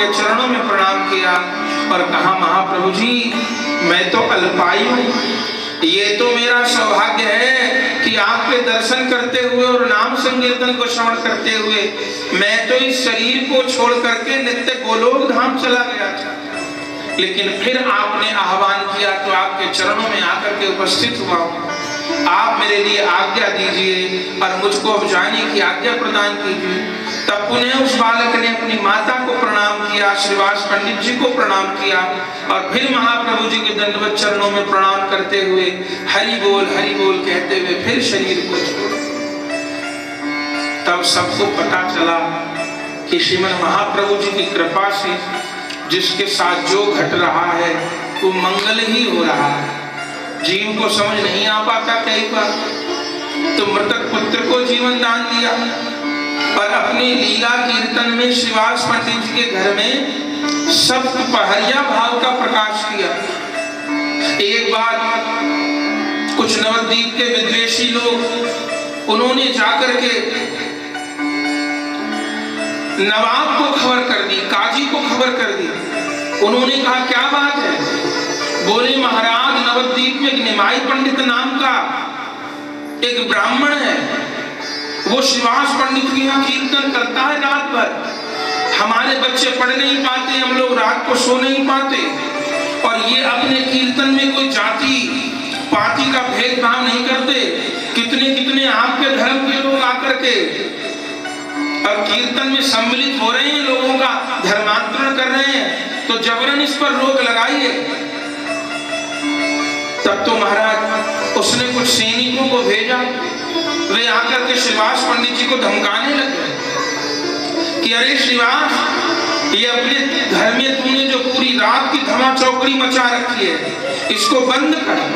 के चरणों में प्रणाम किया और कहा, महाप्रभु जी मैं तो अल्पायु, ये तो मेरा सौभाग्य है कि आपके दर्शन करते हुए और नाम संकीर्तन को श्रवण करते हुए मैं तो इस शरीर को छोड़ करके नित्य गोलोक धाम चला गया था, लेकिन फिर आपने आह्वान किया तो आपके चरणों में आकर के उपस्थित हुआ। आप मेरे लिए आज्ञा दीजिए और मुझको अब जाने की आज्ञा प्रदान कीजिए। तब पुनः उस बालक ने अपनी माता को प्रणाम किया, श्रीवास पंडित जी को प्रणाम किया और फिर महाप्रभु जी के दंडवत चरणों में प्रणाम करते हुए हरि बोल कहते हुए फिर शरीर को छोड़ा। तब सबको पता चला कि श्रीमद् महाप्रभु जी की कृपा से जिसके साथ जो घट रहा है वो मंगल ही हो रहा है। जीव को समझ नहीं आ पाता कई बार, तो मृतक पुत्र को जीवन दान दिया और अपनी लीला कीर्तन में श्रीवास पंडित जी के घर में सप्त पहरिया भाव का प्रकाश किया। एक बार कुछ नवद्वीप के विद्वेषी लोग उन्होंने जाकर के नवाब को खबर कर दी, काजी को खबर कर दी। उन्होंने कहा क्या बात है? बोले महाराज नवद्वीप में एक निमाई पंडित नाम का एक ब्राह्मण है, वो श्रीवास पंडित के यहाँ कीर्तन करता है रात भर। हमारे बच्चे पढ़ नहीं पाते, हम लोग रात को सो नहीं पाते, और ये अपने कीर्तन में कोई जाति पाति का भेदभाव नहीं करते। कितने कितने आपके धर्म के लोग आकर के अब कीर्तन में सम्मिलित हो रहे हैं, लोगों का धर्मांतरण कर रहे हैं, तो जबरन इस पर रोक लगाइए। तब तो महाराज उसने कुछ सैनिकों को भेजा, वे आकर के श्रीवास पंडित जी को धमकाने लगे कि अरे श्रीवास, ये अपने घर में तूने जो पूरी रात की धमा चौकड़ी मचा रखी है, इसको बंद कर।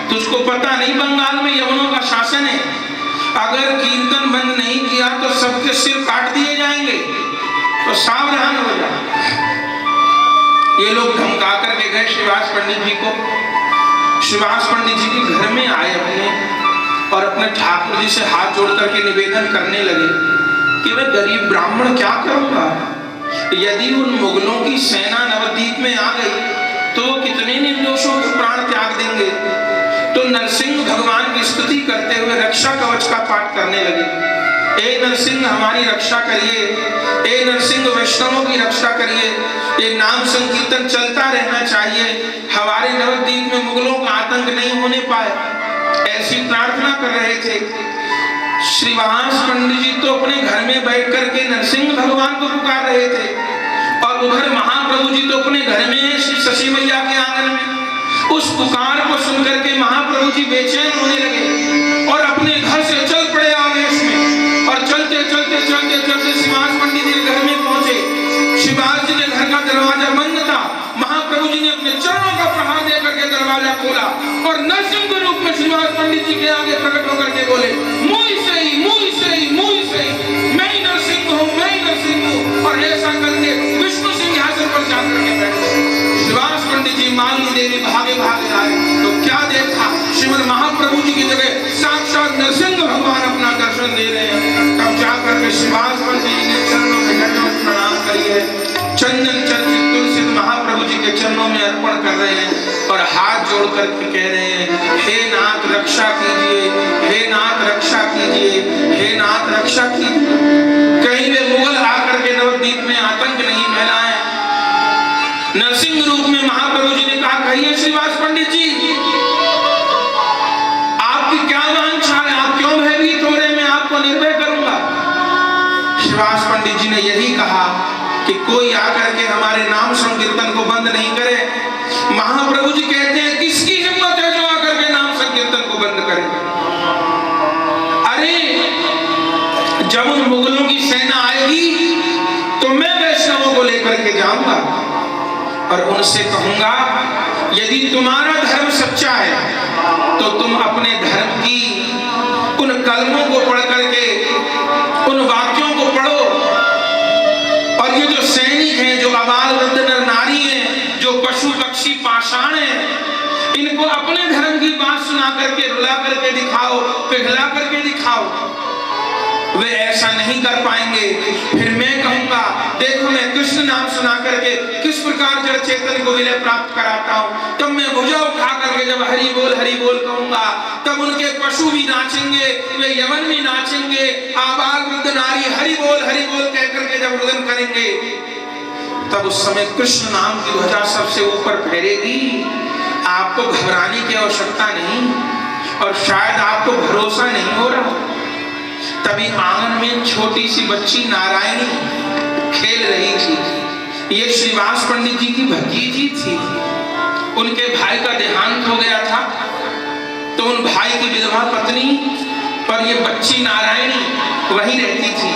तुझको पता नहीं बंगाल में यवनों का शासन है, अगर कीर्तन बंद नहीं किया तो सबके सिर काट दिए जाएंगे, तो सावधान हो जा। ये लोग धमका करके गए श्रीवास पंडित जी को। श्रीवास पंडित जी के घर में आए अपने, और अपने ठाकुर जी से हाथ जोड़ करके निवेदन करने लगे कि मैं गरीब ब्राह्मण क्या करूंगा? यदि उन मुगलों की सेना नवद्वीप में आ गई तो कितने निर्दोषों को प्राण त्याग देंगे। तो नरसिंह भगवान की स्तुति करते हुए रक्षा कवच का पाठ करने लगे। ए नरसिंह हमारी रक्षा करिए, ए नरसिंह वैष्णवों की रक्षा करिए, ये नाम संकीर्तन चलता रहना चाहिए, हमारे नवद्वीप में मुगलों का आतंक नहीं होने पाए, ऐसी प्रार्थना कर रहे थे। श्रीवास पंडित जी तो अपने घर में बैठ करके नरसिंह भगवान को पुकार रहे थे, और उधर महाप्रभु जी तो अपने घर में श्री शशि मैया के आंगन में। उस पुकार को सुनकर के महाप्रभु जी बेचैन होने लगे और अपने घर से चल पड़े आवेश में, और चलते चलते चलते चलते श्रीवास पंडित जी के घर में पहुंचे। श्रीवास जी के घर का दरवाजा बंद था। महाप्रभु जी ने अपने चरणों का प्रहार दे करके दरवाजा खोला और नरसिंह के रूप में श्रीवास पंडित जी के आगे प्रकट होकर के बोले, मुई से ही मैं ही नरसिंह हूँ, मैं ही नरसिंह हूँ। और ऐसा करके विष्णु सिंहासन पर जाकर के बैठ गए। श्रीवास पंडित जी मालिनी देवी भागे भागे आए तो क्या देखा, श्रीमद् महाप्रभु जी की जगह साक्षात नरसिंह भगवान अपना दर्शन दे रहे हैं। तब जाकर के श्रीवास पंडित जी ने चरणों में दंडवत प्रणाम करिए, चंदन चर्चित तुलसी महाप्रभु जी के चरणों में अर्पण कर रहे हैं और हाथ जोड़ करके कह रहे हैं, हे नाथ रक्षा कीजिए, हे नाथ रक्षा कीजिए, हे नाथ रक्षा कीजिए। कहीं वे मुगल आकर के नवद्वीप में आतंक नहीं फैलाए। नरसिंह रूप में महाप्रभु जी ने कहा, कहिए श्रीवास पंडित जी, आपकी क्या वांछा है, आप क्यों भयभीत हो रहे, मैं आपको निर्भय करूंगा। श्रीवास पंडित जी ने यही कहा कि कोई आकर के हमारे नाम संकीर्तन को बंद नहीं करे। महाप्रभु जी कहते हैं, किसकी हिम्मत है जो आकर के नाम संकीर्तन को बंद करे? अरे जब उन मुगलों की सेना आएगी तो मैं वैष्णवों को लेकर के जाऊंगा और उनसे कहूंगा, यदि तुम्हारा धर्म सच्चा है तो तुम अपने धर्म की उन कलमों को पढ़ करके, उन वाक्यों को पढ़ो, और ये जो सैनिक हैं, जो अबाल वृद्ध नर नारी हैं, जो पशु पक्षी पाषाण हैं, इनको अपने धर्म की बात सुना करके, रुला करके दिखाओ, पिघला करके दिखाओ। वे ऐसा नहीं कर पाएंगे। फिर मैं कहूंगा देखो मैं कृष्ण नाम सुना करके किस प्रकार जड़ चेतन को विलय प्राप्त कराता हूं। तब मैं भुजा उठा करके जब हरि बोल कहूंगा तब उनके पशु भी नाचेंगे, वे यवन भी नाचेंगे, आबाल वृद्ध नारी हरि बोल कह करके जब रुदन करेंगे तब उस समय कृष्ण नाम की ध्वजा सबसे ऊपर फहरेगी। आपको घबराने की आवश्यकता नहीं और शायद आपको भरोसा नहीं हो रहा। तभी आंगन में छोटी सी बच्ची नारायणी खेल रही थी। ये श्रीवास पंडित जी की भतीजी थी। उनके भाई का देहांत हो गया था तो उन भाई की विधवा पत्नी पर ये बच्ची नारायणी वहीं रहती थी।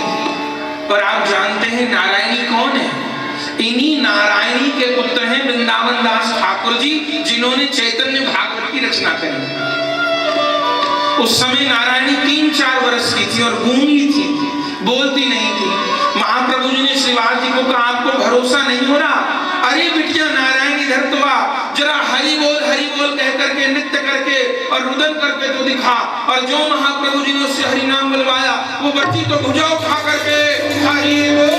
और आप जानते हैं नारायणी कौन है? इन्हीं नारायणी के पुत्र हैं वृंदावन दास ठाकुर जी, जिन्होंने चैतन्य भागवत की रचना करी। उस समय नारायणी 3-4 वर्ष की थी और गूंगी थी, बोलती नहीं थी। महाप्रभु जी ने श्रीवास जी को कहा आपको भरोसा नहीं हो रहा? अरे बिटिया नारायणी इधर तो आ, जरा हरि बोल कह करके नृत्य करके और रुदन करके तो दिखा। और जो महाप्रभु जी ने उससे हरि नाम बुलवाया वो बच्ची तो भुजा उठा करके हरि बोल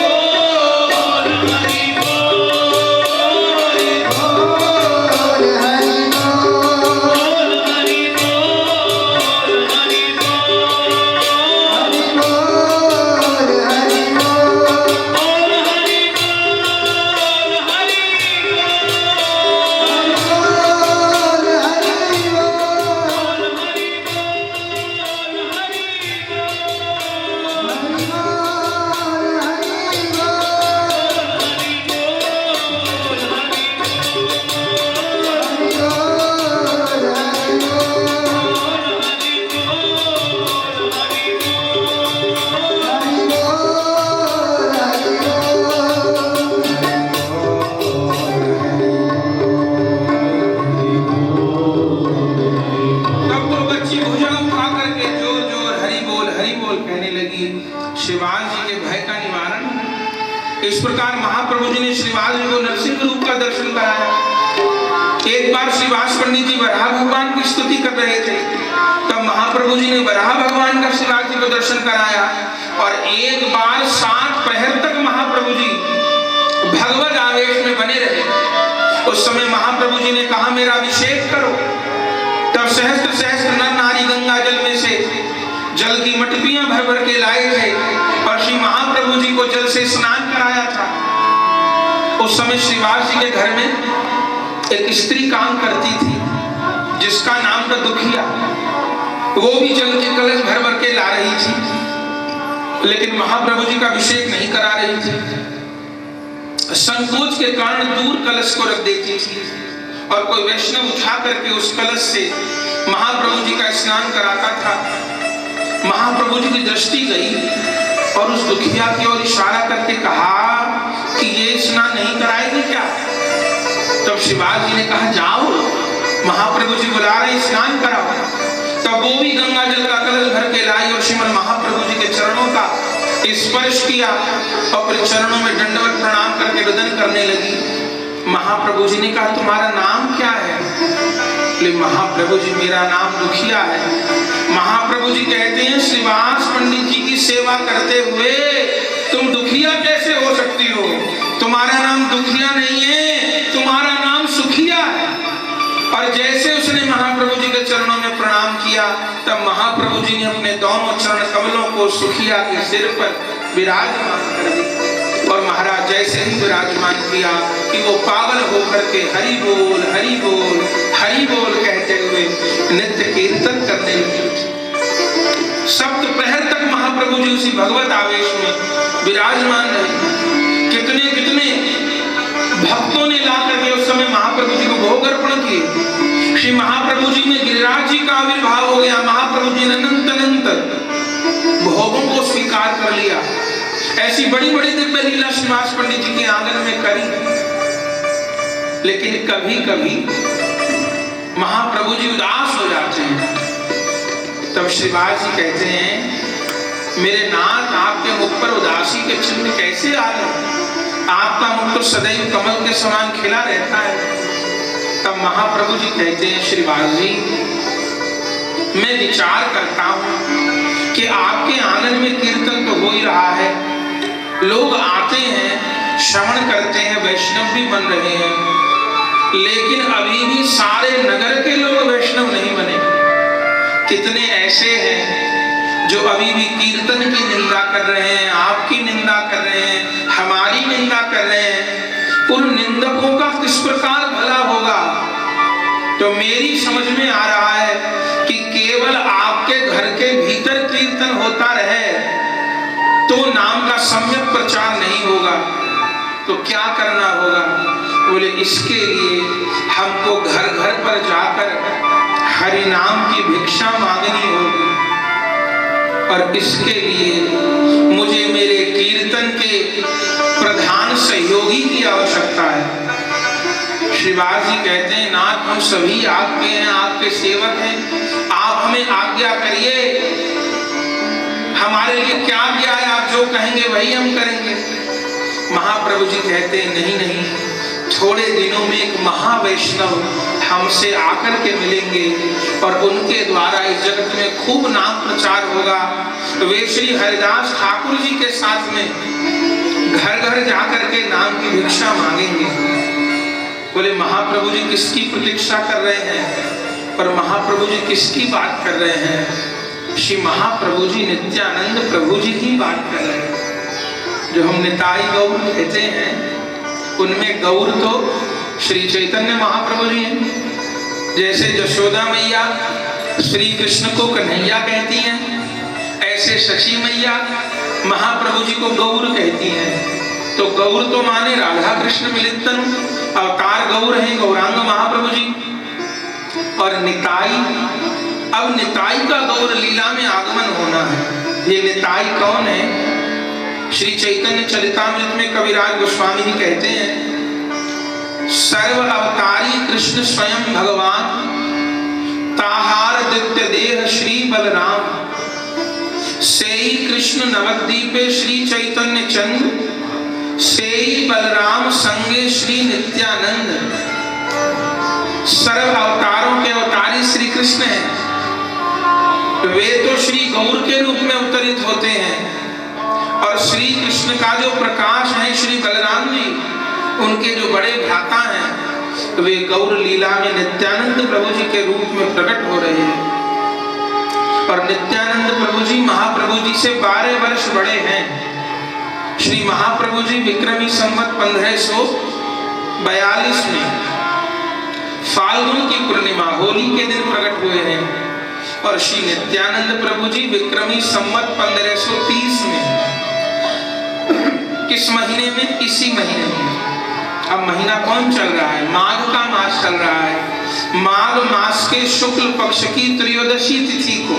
श्रीवास जी के घर में एक स्त्री काम करती थी जिसका नाम था दुखिया। वो भी जल के कलश भर के ला रही थी, लेकिन महाप्रभु जी का अभिषेक नहीं करा रही थी। संकोच के कारण दूर कलश को रख देती थी और कोई वैष्णव उठा करके उस कलश से महाप्रभु जी का स्नान कराता था। महाप्रभु जी की दृष्टि गई और उस दुखिया की ओर इशारा करके कहा कि ये स्नान नहीं कराएगी क्या? तब श्रीवास जी ने कहा जाओ, महाप्रभु जी बुला रहे स्नान कराओ। तब वो भी गंगा जल का कलश भर के लाई और श्रीमद महाप्रभु जी के चरणों का स्पर्श किया और फिर चरणों में दंडवत प्रणाम करके रुदन करने लगी। महाप्रभु जी ने कहा तुम्हारा नाम क्या है? बोले महाप्रभु जी मेरा नाम दुखिया है। महाप्रभु जी कहते हैं श्रीवास पंडित जी की सेवा करते हुए तुम दुखिया कैसे हो सकती हो? तुम्हारा नाम दुखिया नहीं है, तुम्हारा नाम सुखिया है। और जैसे उसने महाप्रभु जी के चरणों में प्रणाम किया तब महाप्रभु जी ने अपने दोनों चरण कमलों को सुखिया के सिर पर विराजमान कर दिया। और महाराज जैसे ही विराजमान किया कि वो पागल होकर के हरि बोल हरि बोल हरि बोल कहते हुए नित्य कीर्तन करने लगे। सप्त प्रहर तक महाप्रभु जी उसी भगवत आवेश में विराजमान रहे। कितने कितने भक्तों ने ला करके उस समय महाप्रभु जी को भोग अर्पण किए। श्री महाप्रभु जी में गिरिराज जी का आविर्भाव हो गया। महाप्रभु जी ने अनंत अनंत भोगों को स्वीकार कर लिया। ऐसी बड़ी बड़ी दिव्य लीला श्रीवास पंडित जी के आंगन में करी। लेकिन कभी कभी महाप्रभु जी उदास हो जाते हैं। तब श्रीवास जी कहते हैं मेरे नाथ आपके मुख पर उदासी के चिन्ह कैसे आ रहे? आपका मुख तो सदैव कमल के समान खिला रहता है। तब महाप्रभु जी कहते हैं श्रीवास जी मैं विचार करता हूं कि आपके आंगन में कीर्तन हो ही रहा है। लोग आते हैं, श्रवण करते हैं, वैष्णव भी बन रहे हैं, लेकिन अभी भी सारे नगर के लोग वैष्णव नहीं बने। कितने ऐसे हैं जो अभी भी कीर्तन की निंदा कर रहे हैं, आपकी निंदा कर रहे हैं, हमारी निंदा कर रहे हैं। उन निंदकों का किस प्रकार भला होगा? तो मेरी समझ में आ रहा है कि केवल आपके घर के भीतर कीर्तन होता रहे तो नाम का सम्यक प्रचार नहीं होगा। तो क्या करना होगा? बोले इसके लिए हमको घर घर पर जाकर हरि नाम की भिक्षा मांगनी होगी, और इसके लिए मुझे मेरे कीर्तन के प्रधान सहयोगी की आवश्यकता है। श्रीवास जी कहते हैं, नाथ हम सभी आपके हैं, आपके सेवक हैं, आप हमें आज्ञा करिए, हमारे लिए क्या आज्ञा है, आप जो कहेंगे वही हम करेंगे। महाप्रभु जी कहते हैं, नहीं नहीं, थोड़े दिनों में एक महावैष्णव हमसे आकर के मिलेंगे और उनके द्वारा इस जगत में खूब नाम प्रचार होगा। वे श्री हरिदास ठाकुर जी के साथ में घर घर जाकर के नाम की भिक्षा मांगेंगे। बोले महाप्रभु जी किसकी प्रतीक्षा कर रहे हैं? और महाप्रभु जी किसकी बात कर रहे हैं? श्री महाप्रभु जी नित्यानंद प्रभु जी की बात कर रहे हैं। जो हम निताई गौर कहते हैं, उनमें गौर तो श्री चैतन्य महाप्रभु जी हैं। जैसे जशोदा मैया श्री कृष्ण को कन्हैया कहती हैं, ऐसे शशि मैया महाप्रभु जी को गौर कहती हैं। तो गौर तो माने राधा कृष्ण मिलित तनु, अवतार गौर हैं गौरांग महाप्रभु जी। और निताई, अब निताई का गौर लीला में आगमन होना है। ये निताई कौन है? श्री चैतन्य चरितामृत में कविराज गोस्वामी जी कहते हैं, सर्व अवतारी कृष्ण स्वयं भगवान, ताहार दिव्य देह श्री बलराम, सेई कृष्ण नवद्वीपे श्री चैतन्य चंद्र, सेई बलराम संगे श्री नित्यानंद। सर्व अवतारों के अवतारी श्री कृष्ण हैं। वे तो श्री गौर के रूप में अवतरित होते हैं, और श्री कृष्ण का जो प्रकाश है श्री बलराम जी, उनके जो बड़े भ्राता हैं, वे गौर लीला में नित्यानंद प्रभु जी के रूप में प्रकट हो रहे हैं। और नित्यानंद प्रभु जी महाप्रभु जी से 12 वर्ष बड़े हैं। श्री महाप्रभु जी विक्रमी संवत 1542 में फाल्गुन की पूर्णिमा होली के दिन प्रकट हुए हैं, और श्री नित्यानंद प्रभु जी विक्रमी संवत 1530 में, किस महीने में? इसी महीने में। अब महीना कौन चल रहा है? माघ का मास चल रहा है। माघ मास के शुक्ल पक्ष की त्रयोदशी तिथि को,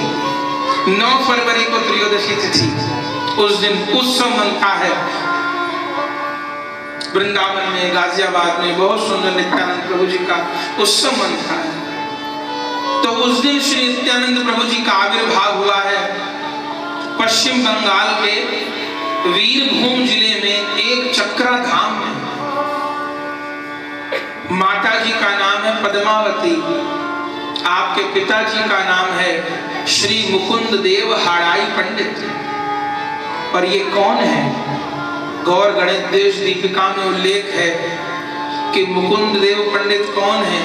9 फरवरी को त्रयोदशी तिथि, उस दिन उत्सव मनता है। वृंदावन में, गाजियाबाद में बहुत सुंदर नित्यानंद प्रभु जी का उत्सव मनता है। तो उस दिन श्री नित्यानंद प्रभु जी का आविर्भाव हुआ है। पश्चिम बंगाल के वीरभूम जिले में एक चक्रा धाम में माता जी का नाम है पद्मावती, आपके पिताजी का नाम है श्री मुकुंद देव हाड़ाई पंडित। और ये कौन है? गौर गणित देश दीपिका में उल्लेख है कि मुकुंद देव पंडित कौन है?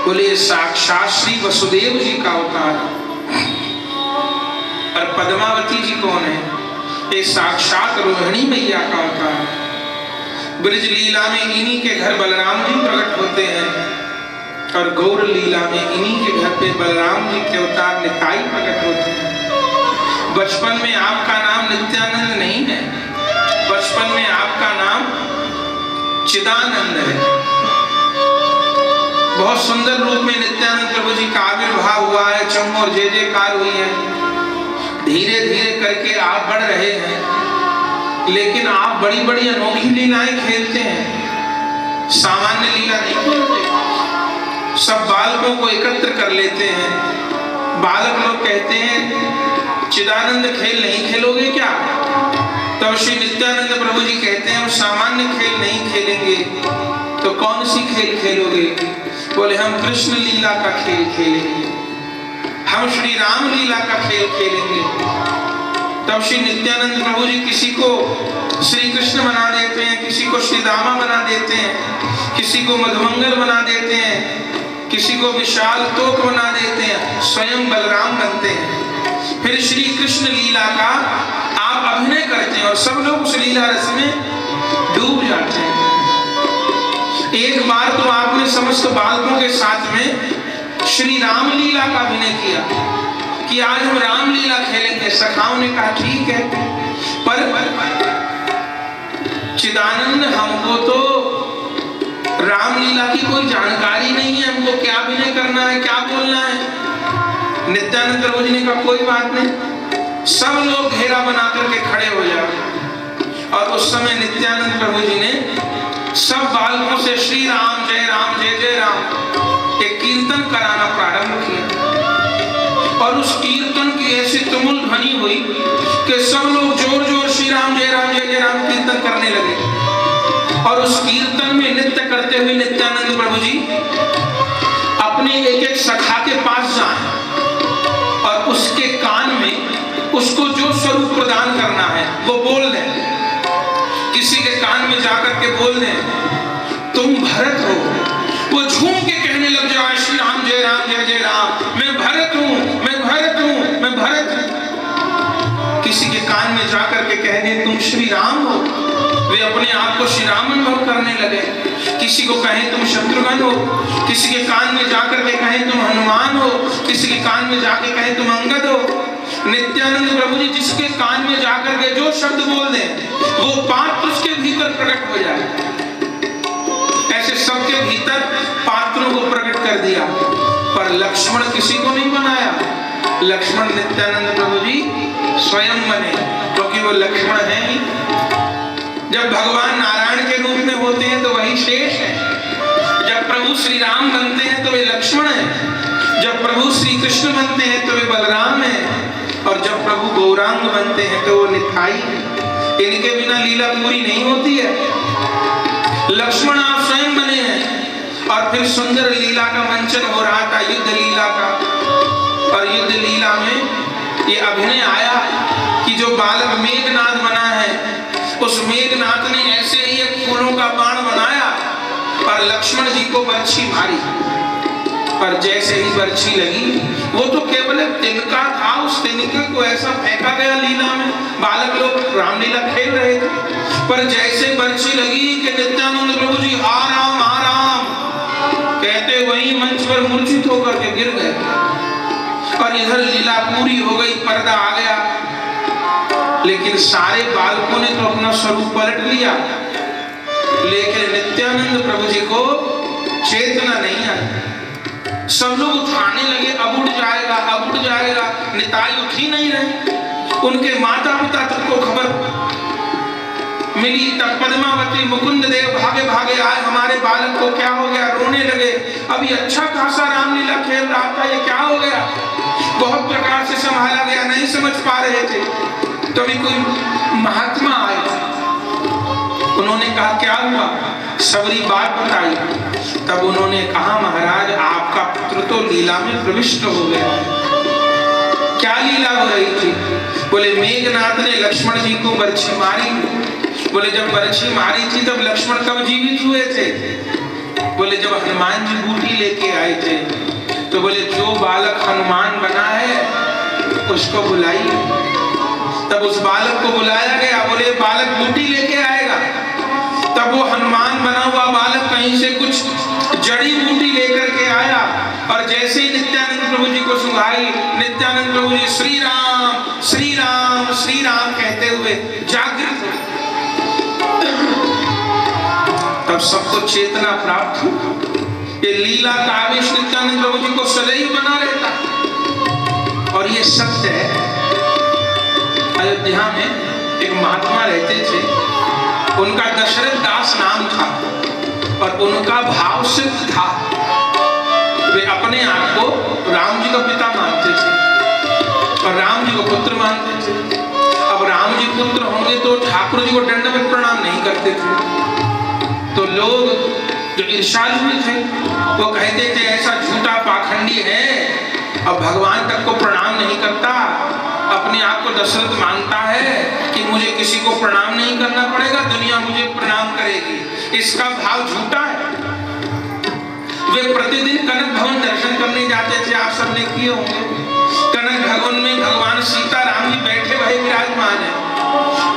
बोले साक्षात श्री वसुदेव जी का अवतार। और पद्मावती जी कौन है? ये साक्षात रोहिणी मैया का अवतार। ब्रज लीला में इन्हीं के घर बलराम जी प्रकट होते हैं, और गौर लीला में इन्हीं के घर पे बलराम जी के अवतार निताई प्रकट होते हैं। बचपन में आपका नाम नित्यानंद नहीं है, बचपन में आपका नाम चिदानंद है। बहुत सुंदर रूप में नित्यानंद प्रभु जी का आविर्भाव हुआ है, चम और जय जयकार हुई है। धीरे धीरे करके आप बढ़ रहे हैं, लेकिन आप बड़ी बड़ी अनोखी लीलाएं खेलते हैं। सामान्य लीला नहीं खेलते। सब बालकों को एकत्र कर लेते हैं। बालक लोग कहते हैं चिदानंद खेल नहीं खेलोगे क्या? तब श्री नित्यानंद प्रभु जी कहते हैं हम सामान्य खेल नहीं खेलेंगे, तो कौन सी खेल खेलोगे? बोले हम कृष्ण लीला का खेल खेलेंगे, हम श्री राम लीला का खेल खेलेंगे। तब श्री नित्यानंद प्रभु जी किसी को श्री कृष्ण बना देते हैं, किसी को श्री दामा बना देते हैं, किसी को मधुमंगल बना देते हैं, किसी को विशाल तोक बना देते हैं, स्वयं बलराम बनते हैं। फिर श्री कृष्ण लीला का आप अभिनय करते हैं और सब लोग उस लीला रस में डूब जाते हैं। एक बार तो आपने समस्त बालकों के साथ में श्री राम लीला का अभिनय किया कि आज हम राम लीला खेलेंगे। सखाओं ने कहा ठीक है, पर चिदानंद हमको तो रामलीला की कोई जानकारी नहीं है, हमको क्या अभिनय करना है, क्या बोलना है। नित्यानंद प्रभु जी ने कहा कोई बात नहीं, सब लोग घेरा बना करके खड़े हो जाओ। और उस समय नित्यानंद प्रभु जी ने सब बालकों से श्री राम जय जय राम एक कीर्तन कराना प्रारंभ किया। और उस कीर्तन की ऐसी तुमुल ध्वनि हुई कि सब लोग जोर जोर श्री राम जय राम कीर्तन करने लगे। और उस कीर्तन में नृत्य करते हुए नित्यानंद प्रभु जी अपने एक एक सखा के पास जाएं और उसके कान में उसको जो स्वरूप प्रदान करना है वो बोल दें। किसी के कान में जाकर के बोल दें तुम भरत हो, वो झूम के कहने लग जाए श्री राम जय राम, मैं भरत हूं, मैं भरत हूं, मैं भरत हूं। किसी के कान में जाकर के कह दे तुम श्री राम हो, वे अपने आप को श्री राम अनुभव करने लगे। किसी को कहें तुम शत्रुघ्न हो, किसी के कान में जाकर के कहें तुम हनुमान हो, किसी के कान में जाके कहें तुम अंगद हो। नित्यानंद प्रभु जी जिसके कान में जाकर के जो शब्द बोल दें वो पात्र उसके भीतर प्रकट हो जाए। ऐसे सबके भीतर पात्रों को प्रकट कर दिया, पर लक्ष्मण किसी को नहीं बनाया। लक्ष्मण नित्यानंद प्रभु जी स्वयं बने, क्योंकि वो लक्ष्मण है ही। जब भगवान नारायण के रूप में होते हैं तो वही शेष है, जब प्रभु श्री राम बनते हैं तो वे लक्ष्मण हैं, जब प्रभु श्री कृष्ण बनते हैं तो वे बलराम हैं, और जब प्रभु गौरांग बनते हैं तो वो निताई है। इनके बिना लीला पूरी नहीं होती है। लक्ष्मण आप स्वयं बने हैं और फिर सुंदर लीला का मंचन हो रहा था, युद्ध लीला का। और युद्ध लीला में ये अभिनय आया कि जो बालक मेघनाद बना है उस मेघनाद ने ऐसे ही एक फूलों का बाण बनाया और लक्ष्मण जी को बर्छी मारी। पर जैसे ही बर्छी लगी वो तो केवल एक तिनका था, उस तिनके को ऐसा फेंका गया लीला में, बालक लोग रामलीला खेल रहे थे। पर जैसे बर्छी लगी कि नित्यानंद प्रभु जी आ राम कहते वही मंच पर मूर्छित होकर के गिर गए। और इधर लीला पूरी हो गई, पर्दा आ गया। लेकिन सारे बालकों ने तो अपना स्वरूप पलट लिया, लेकिन नित्यानंद प्रभु जी को चेतना नहीं आई। सब लोग उठाने लगे, अब उठ जाएगा, अब उठ जाएगा। निताई उठ ही नहीं रहे। उनके माता पिता तक को खबर मिली, तब पद्मावती मुकुंद देव भागे भागे आए, हमारे बालक को क्या हो गया, रोने लगे। अभी अच्छा खासा रामलीला खेल रहा था, ये क्या हो गया। बहुत प्रकार से संभाला गया, नहीं समझ पा रहे थे। तो अभी कोई महात्मा आए, उन्होंने कहा क्या हुआ, सबरी बात बताई। तब उन्होंने कहा महाराज आपका पुत्र तो लीला में प्रविष्ट हो गया। क्या लीला हो रही थी? बोले मेघनाथ ने लक्ष्मण जी को बर्छी मारी। बोले जब बर्छी मारी थी तब लक्ष्मण कब जीवित हुए थे? बोले जब हनुमान जी बूटी लेके आए थे। तो बोले जो बालक हनुमान बना है उसको बुलाइए। तब उस बालक को बुलाया गया। बोले बालक बूटी लेके आएगा। तब वो हनुमान बना हुआ बालक कहीं से कुछ जड़ी बूटी लेकर के आया और जैसे ही नित्यानंद प्रभु जी को सुंघाई, नित्यानंद प्रभु जी श्री राम श्री राम श्री राम कहते हुए जागृत हुए। तब सबको चेतना प्राप्त हुई। ये लीला का आवेश नित्यानंद प्रभु जी को सदैव बना रहता। और ये सत्य है। अयोध्या में एक महात्मा रहते थे, उनका दशरथ दास नाम था और उनका भाव सिद्ध था। वे अपने आप को राम जी का पिता मानते थे और राम जी को पुत्र मानते थे। अब राम जी पुत्र होंगे तो ठाकुर जी को दंडवत प्रणाम नहीं करते थे। तो लोग जो ईर्ष्यालु थे वो कहते थे ऐसा झूठा पाखंडी है, अब भगवान तक को प्रणाम नहीं करता, अपने आप को दशरथ मानता है कि मुझे किसी को प्रणाम नहीं करना पड़ेगा, दुनिया मुझे प्रणाम करेगी। इसका भाव झूठा है। वे प्रतिदिन कनक भवन दर्शन करने जाते थे, आप सबने किए होंगे। कनक भवन में भगवान सीताराम जी बैठे भाई विराजमान है।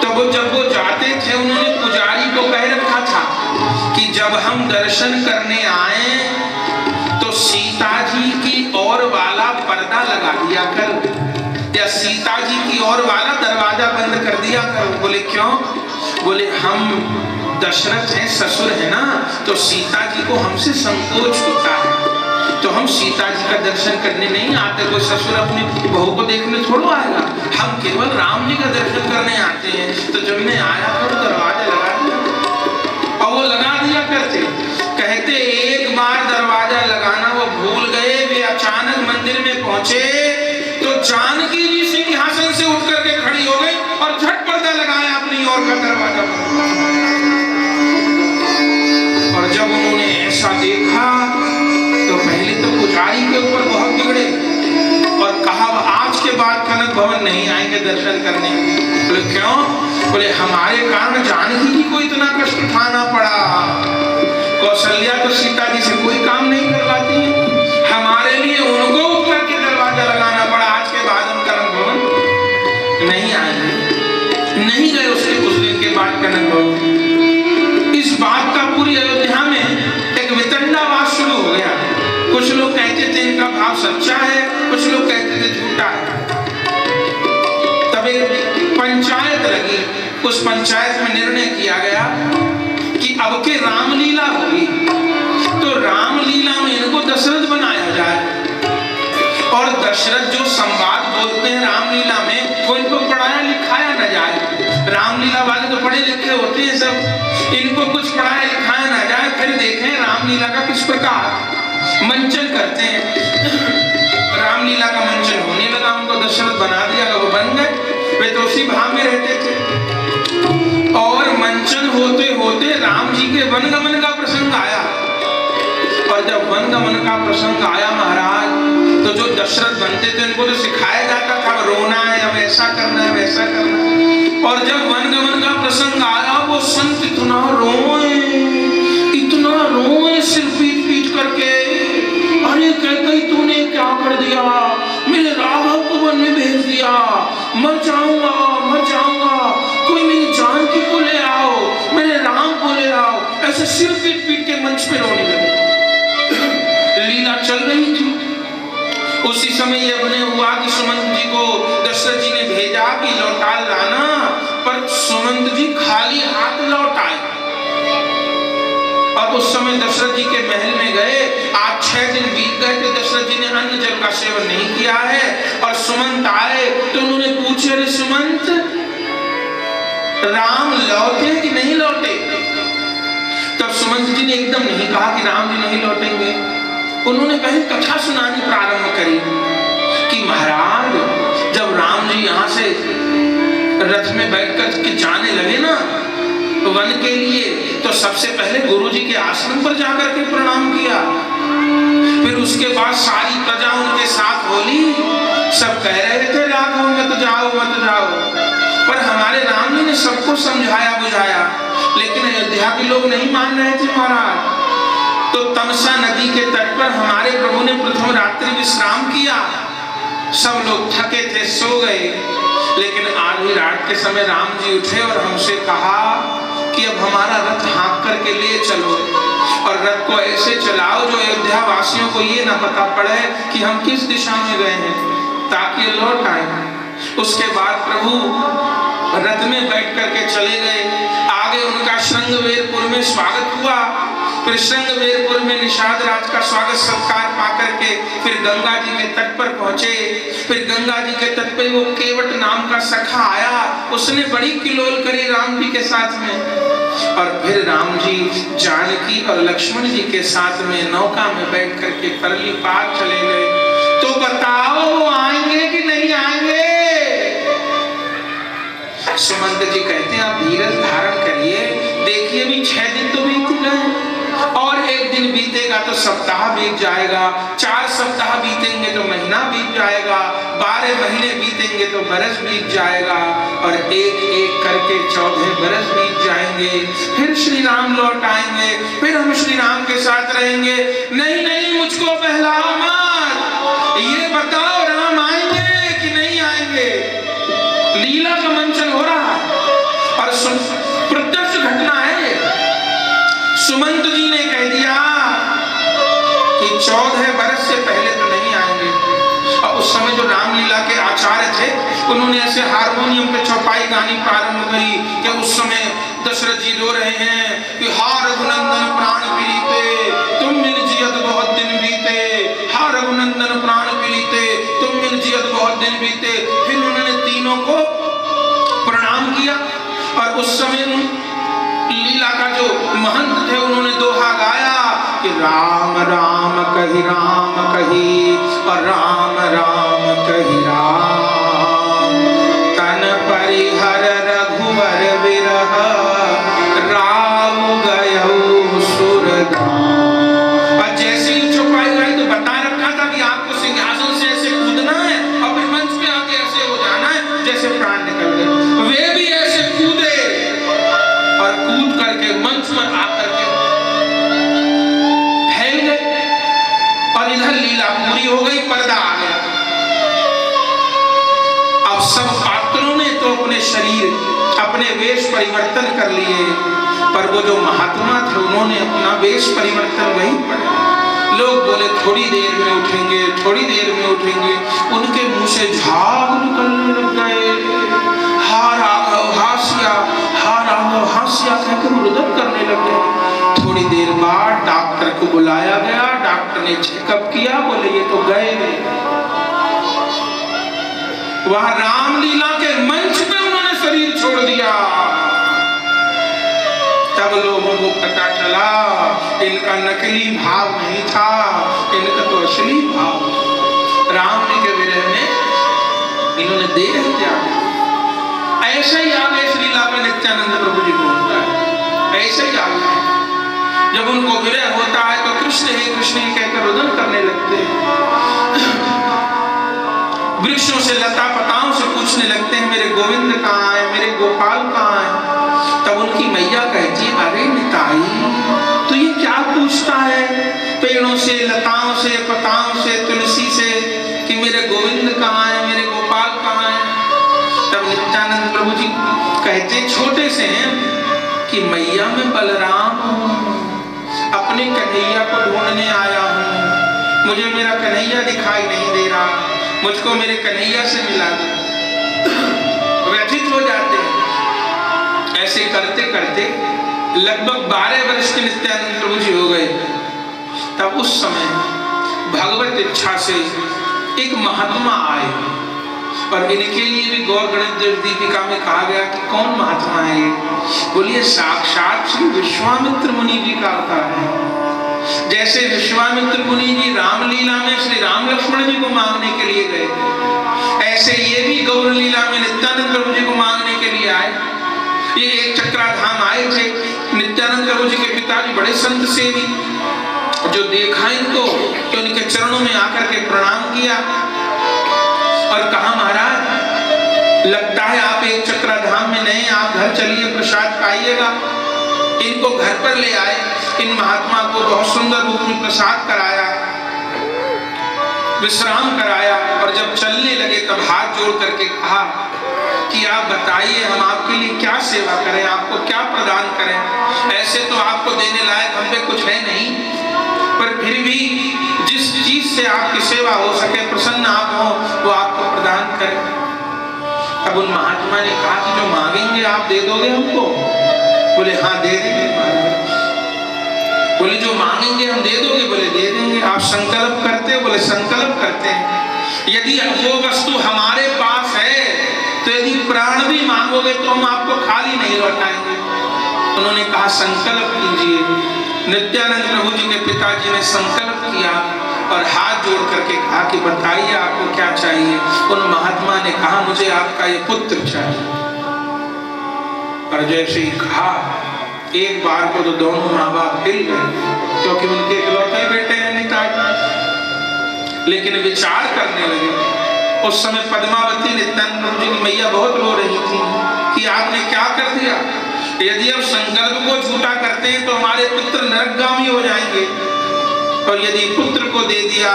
तो जब वो जाते थे, उन्होंने पुजारी को कह रखा था कि जब हम दर्शन करने आए तो सीता जी की ओर वाला पर्दा लगा दिया कर, या सीता जी की ओर वाला दरवाजा बंद कर दिया कर। बोले क्यों? बोले हम दशरथ हैं, ससुर है ना, तो सीता जी को हमसे संकोच होता है, तो हम सीता जी का दर्शन करने नहीं आते। कोई ससुर अपनी बहू को देखने थोड़ा आएगा, हम केवल राम जी का दर्शन करने आते हैं। तो जब मैं आया तो दरवाजा लगा दिया, और वो लगा दिया करते। कहते एक बार दरवाजा लगाना वो भूल गए। वे अचानक मंदिर में पहुंचे तो जानकी जी सिंहासन से उठ करके खड़ी हो गई और झट पर्दा लगाया अपनी ओर का दरवाजा। और जब उन्होंने ऐसा देखा तो पहले तो पुजारी के ऊपर बहुत बिगड़े और कहा आज के बाद कनक भवन नहीं आएंगे दर्शन करने। बोले क्यों? बोले हमारे कारण जानकी जी को इतना कष्ट उठाना पड़ा। कौशल्या तो सीता जी से कोई काम नहीं करवाती है, हमारे लिए उनको उठ करके दरवाजा लगाना पड़ा। आज के बाद हम कनक भवन नहीं आएंगे। नहीं गए उसके कुछ दिन के बाद कनक भवन। इस बात का पूरी अयोध्या में एक वितंडावाद शुरू हो गया। कुछ लोग कहते थे इनका भाव सच्चा है, कुछ लोग कहते थे झूठा है। तब एक पंचायत लगी। उस पंचायत में निर्णय किया गया कि अब के रामलीला होगी, तो रामलीला में इनको दशरथ बनाया जाए और दशरथ जो संवाद बोलते हैं रामलीला में वो इनको पढ़ाया लिखाया न जाए। रामलीला वाले तो पढ़े लिखे होते हैं सब, इनको कुछ पढ़ाया लिखाया न जाए। फिर देखें रामलीला का किस प्रकार मंचन करते हैं। रामलीला का मंचन होने लगा, उनको दशरथ बना दिया, वो बन गए। वे तो उसी भाव में रहते थे। और मंचन होते होते राम जी के वनगमन का प्रसंग आया। और जब वनगमन का प्रसंग आया महाराज, तो जो दशरथ बनते थे उनको तो सिखाया जाता था रोना है, अब ऐसा करना है, वैसा करना है। और जब वनगमन का प्रसंग आया, वो संत इतना रोए सिर पीट पीट करके, अरे कैकेयी तूने क्या कर दिया, मेरे राघव को वन में भेज दिया, मर जाऊंगा, कोई मेरी जानकी को ले आओ, मेरे राम को ले आओ। ऐसे सिर पीट पीट के मंच पे रोने लगे। लीला चल रही थी। उसी समय यह बने हुआ कि सुमंत जी को दशरथ जी ने भेजा कि लौटा लाना, पर सुमंत जी खाली हाथ लौट आए। और उस समय दशरथ जी के महल में गए। आज 6 दिन बीत गए थे, दशरथ जी ने अन्न जल का सेवन नहीं किया है। और सुमंत आए तो उन्होंने पूछे, अरे सुमंत, राम लौटे कि नहीं लौटे? तब सुमंत जी ने एकदम नहीं कहा कि राम जी नहीं लौटेंगे। उन्होंने पहले कथा सुनानी प्रारंभ करी कि महाराज, जब राम जी यहाँ से रथ में बैठकर के जाने लगे ना वन के लिए, तो सबसे पहले गुरु जी के आश्रम पर जाकर के प्रणाम किया। फिर उसके बाद सारी प्रजा उनके साथ बोली। सब कह रहे थे राघव मत जाओ मत जाओ, पर हमारे राम जी ने सबको समझाया बुझाया, लेकिन अयोध्या के लोग नहीं मान रहे थे महाराज। तो तमसा नदी के तट पर हमारे प्रभु ने प्रथम रात्रि विश्राम किया। सब लोग थके थे, सो गए। लेकिन आधी रात के समय राम जी उठे और हमसे कहा कि अब हमारा रथ हाँक करके ले चलो और रथ को ऐसे चलाओ जो अयोध्या वासियों को ये ना पता पड़े कि हम किस दिशा में गए हैं, ताकि ये लौट आए। उसके बाद प्रभु रथ में बैठ करके चले गए। आगे उनका श्रृंगवेरपुर में स्वागत हुआ। फिर श्रृंगवेरपुर में निषाद राज का स्वागत सत्कार पाकर के फिर गंगा जी के तट पर पहुंचे। फिर गंगा जी के तट पर वो केवट नाम का सखा आया, उसने बड़ी किलोल करी राम जी के साथ में। और फिर राम जी जानकी और लक्ष्मण जी के साथ में नौका में बैठ करके परली पार चले गए। तो बताओ वो आएंगे कि नहीं आएंगे? सुमंत जी कहते हैं आप धीरज धारण करिए, देखिए भी 6 दिन तो बीत गए और एक दिन बीतेगा बीतेगा तो सप्ताह बीत जाएगा, 4 सप्ताह बीतेंगे तो महीना बीत जाएगा, 12 महीने बीतेंगे तो बरस बीत जाएगा, और एक एक करके 14 बरस बीत जाएंगे। फिर श्री राम लौट आएंगे, फिर हम श्री राम के साथ रहेंगे। नहीं नहीं, मुझको बहलाओ मत, ये बताओ राम आएंगे कि नहीं आएंगे। लीला का मंचन हो रहा है और प्रत्यक्ष घटना है। सुमंत जी ने कह दिया कि 14 बरस से पहले तो नहीं आएंगे। और उस समय जो रामलीला के आचार्य थे, उन्होंने ऐसे हारमोनियम पे चौपाई गानी प्रारंभ करी कि उस समय दशरथ जी रो रहे हैं कि हा रघुनंदन प्राण प्रीते, तुम मिल जियत बहुत दिन बीते, हा रघुनंदन प्राण प्रीते, तुम मिल जियत बहुत दिन बीते। फिर उन्होंने तीनों को प्रणाम किया और उस समय लीला का जो महंत थे, उन्होंने दोहा गाया कि राम राम कही और राम राम कही राम, तन परिहर रघुवर विरह, राम गयो सुरधाम। और जैसे ही चौपाई गाई तो बता रखा था कि आपको सिंहासन से ऐसे कूदना है और फिर मंच पे आके ऐसे हो जाना है जैसे प्राण निकल गए। वे भी ऐसे कूदे और कूद करके मंच पर आकर के फैल गए और इधर लीला पूरी हो गई, पर्दा आ गया। अब सब पात्रों ने तो अपने शरीर, अपने वेश परिवर्तन कर लिए, पर वो जो महात्मा थे उन्होंने अपना वेश परिवर्तन नहीं पड़ा। लोग बोले थोड़ी देर में उठेंगे, थोड़ी देर में उठेंगे, उनके मुंह से झाग निकलने लग गए। हा राघव हास्या, हा राघव हास्या कहकर रुदन करने लग गए। थोड़ी देर बाद डॉक्टर को बुलाया गया, डॉक्टर ने चेकअप किया, बोले ये तो गए नहीं। वहां रामलीला के मंच पे उन्होंने शरीर छोड़ दिया। तब लोगों को पता चला इनका नकली भाव नहीं था, इनका तो असली भाव था। राम जी के विरह में इन्होंने देह त्याग। ऐसा ही आगे इस लीला में नित्यानंद प्रभु जी को होता है, ऐसे ही आगे जब उनको विरह होता है तो कृष्ण ही कहकर रुदन करने लगते हैं। वृक्षों से, लता पताओं से पूछने लगते हैं मेरे गोविंद कहाँ है, मेरे गोपाल कहाँ है। तब उनकी मैया कहती है अरे निताई तो ये क्या पूछता है पेड़ों से, लताओं से, पताओं से, तुलसी से कि मेरे गोविंद कहाँ है, मेरे गोपाल कहाँ है। तब नित्यानंद प्रभु जी कहते छोटे से हैं कि मैया मैं बलराम हूँ, अपने कन्हैया को ढूंढने आया हूँ, मुझे मेरा कन्हैया दिखाई नहीं दे रहा, मुझको मेरे कन्हैया से मिला दो। व्यथित हो जाते हैं। ऐसे करते करते लगभग 12 वर्ष के नित्यानंद प्रभु जी हो गए। तब उस समय भगवत इच्छा से एक महात्मा आए और इनके लिए भी गौर गणेश दीपिका में कहा गया कि कौन महात्मा है ये। बोलिए साक्षात श्री विश्वामित्र मुनि जी का अवतार है। जैसे विश्वामित्र मुनि जी रामलीला में श्री राम लक्ष्मण जी को मांगने के लिए गए, ऐसे ये भी गौर लीला में नित्यानंद प्रभु जी को मांगने के लिए आए। ये एक चक्राधाम आए थे। नित्यानंद प्रभु जी के पिताजी बड़े संत सेवी, जो देखा इनको तो उनके चरणों में आकर के प्रणाम किया और कहा महाराज लगता है आप एक चक्राधाम में नए, आप घर चलिए प्रसाद पाइएगा। इनको घर पर ले आए, इन महात्मा को बहुत सुंदर रूप में प्रसाद कराया, विश्राम कराया और जब चलने लगे तब हाथ जोड़ करके कहा कि आप बताइए हम आपके लिए क्या सेवा करें, आपको क्या प्रदान करें। ऐसे तो आपको देने लायक हम पे कुछ है नहीं, पर फिर भी जिस चीज से आपकी सेवा हो सके, प्रसन्न आप हो, वो आपको प्रदान करें। अब उन महात्मा ने कहा कि जो मांगेंगे आप दे दोगे हमको। बोले हाँ दे देंगे। बोले जो मांगेंगे हम दे दोगे। बोले दे देंगे। आप संकल्प करते हो। बोले संकल्प करते हैं। यदि वो वस्तु हमारे पास है तो यदि प्राण भी मांगोगे तो हम आपको खाली नहीं लौटाएंगे। उन्होंने कहा संकल्प कीजिए। नित्यानंद प्रभु जी के पिताजी ने संकल्प किया और हाथ जोड़ करके कहा कि बताइए आपको क्या चाहिए। उन महात्मा ने कहा मुझे आपका ये पुत्र चाहिए। और जैसे ही कहा एक बार को तो दोनों माँ बाप हिल गए, क्योंकि उनके इकलौते लेकिन विचार करने लगे। उस समय पद्मावती नित्यानंद प्रभु जी की मैया बहुत रो रही थी कि आपने क्या कर दिया। यदि अब संकल्प को झूठा करते हैं तो हमारे पुत्र नरकगामी हो जाएंगे, और यदि पुत्र को दे दिया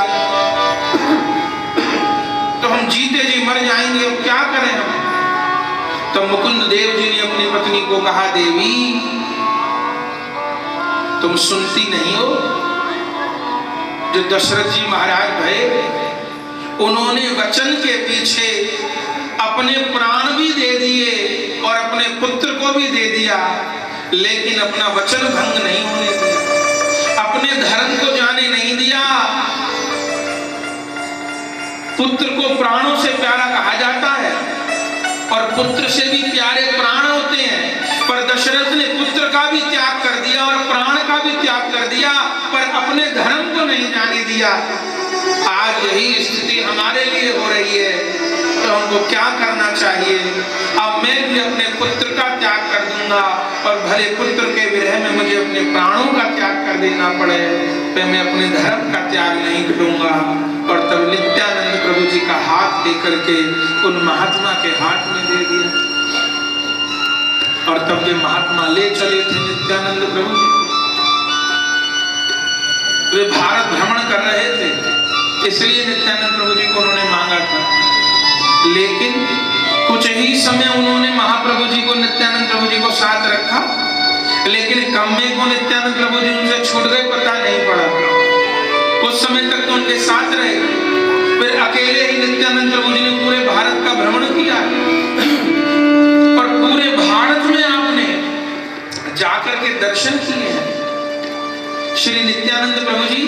तो हम जीते जी मर जाएंगे, अब क्या करें हम। तो मुकुंद देव जी ने अपनी पत्नी को कहा, देवी तुम सुनती नहीं हो, जो दशरथ जी महाराज भये, उन्होंने वचन के पीछे अपने प्राण भी दे दिए और अपने पुत्र को भी दे दिया, लेकिन अपना वचन भंग नहीं होने दिया, अपने धर्म को जाने नहीं दिया। पुत्र को प्राणों से प्यारा कहा जाता है और पुत्र से भी प्यारे प्राण होते हैं, पर दशरथ ने पुत्र का भी त्याग कर दिया और प्राण का भी त्याग कर दिया, पर अपने धर्म को नहीं जाने दिया। आज यही स्थिति हमारे लिए हो रही है, तो हमको क्या करना चाहिए। अब मैं भी अपने पुत्र का त्याग कर दूंगा, और भले पुत्र के विरह में मुझे अपने प्राणों का त्याग कर देना पड़े, तो मैं अपने धर्म का त्याग नहीं करूंगा। और तब नित्यानंद प्रभु जी का हाथ लेकर के उन महात्मा के हाथ में दे दिया, और तब ये महात्मा ले चले थे नित्यानंद प्रभु जी। वे भारत भ्रमण कर रहे थे, इसलिए नित्यानंद प्रभु जी को उन्होंने मांगा था। लेकिन कुछ ही समय उन्होंने महाप्रभु जी को, नित्यानंद प्रभु जी को साथ रखा, लेकिन कम्मे को नित्यानंद प्रभु जी उनसे छूट गए, पता नहीं पड़ा। कुछ समय तक तो उनके साथ रहे, फिर अकेले ही नित्यानंद प्रभु जी ने पूरे भारत का भ्रमण किया, और पूरे भारत में आपने जाकर के दर्शन किए हैं। श्री नित्यानंद प्रभु जी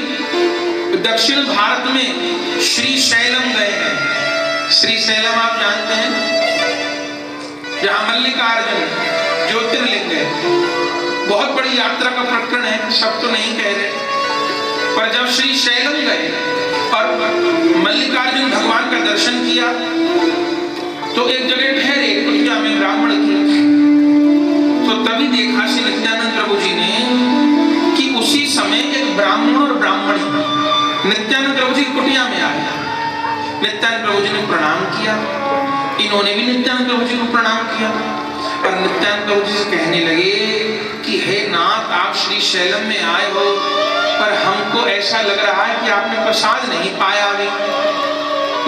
दक्षिण भारत में श्री शैलम गए हैं। श्री शैलम आप जानते हैं, जहां मल्लिकार्जुन ज्योतिर्लिंग है। बहुत बड़ी यात्रा का प्रकरण है, सब तो नहीं कह रहे, पर जब श्री शैलम गए और मल्लिकार्जुन भगवान का दर्शन किया, तो एक जगह ठहरे, कुटिया में ब्राह्मण की। तो तभी देखा श्री नित्यानंद प्रभु जी ने कि उसी समय एक ब्राह्मण और ब्राह्मणी नित्यानंद प्रभु जी कुटिया में आए। नित्यानंद प्रभु जी ने प्रणाम किया, इन्होंने भी नित्यानंद प्रभु जी को प्रणाम किया, और नित्यानंद प्रभु जी से कहने लगे कि हे नाथ, आप श्री शैलम में आए हो, पर हमको ऐसा लग रहा है कि आपने प्रसाद नहीं पाया अभी।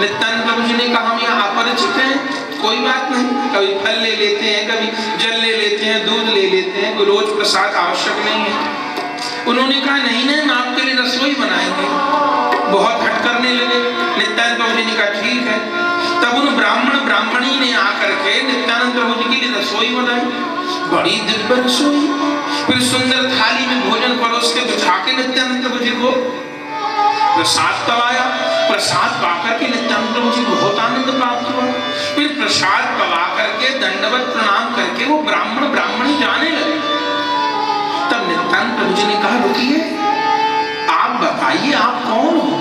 नित्यानंद प्रभु जी ने कहा, हम यहाँ अपरिचित हैं, कोई बात नहीं, कभी फल ले लेते हैं, कभी जल ले लेते हैं, दूध ले लेते हैं, कोई रोज प्रसाद आवश्यक नहीं है। उन्होंने कहा, नहीं नहीं, हम आपके लिए रसोई बनाएंगे। बहुत हट करने लगे। नित्यानंद प्रभु जी ने कहा, ठीक है। तब उन ब्राह्मण ब्राह्मणी ने आकर के नित्यानंद प्रभु जी के लिए रसोई बनाई, बड़ी दिव्य रसोई। फिर सुंदर थाली में भोजन परोस के बिठा के नित्यानंद प्रभु जी को प्रसाद पवाया। प्रसाद पाकर के नित्यानंद प्रभु जी को बहुत आनंद प्राप्त हुआ। फिर प्रसाद पवा करके दंडवत प्रणाम करके वो ब्राह्मण ब्राह्मणी जाने लगे। तब नित्यानंद प्रभु जी ने कहा, रुकिए, आप बताइए आप कौन हो।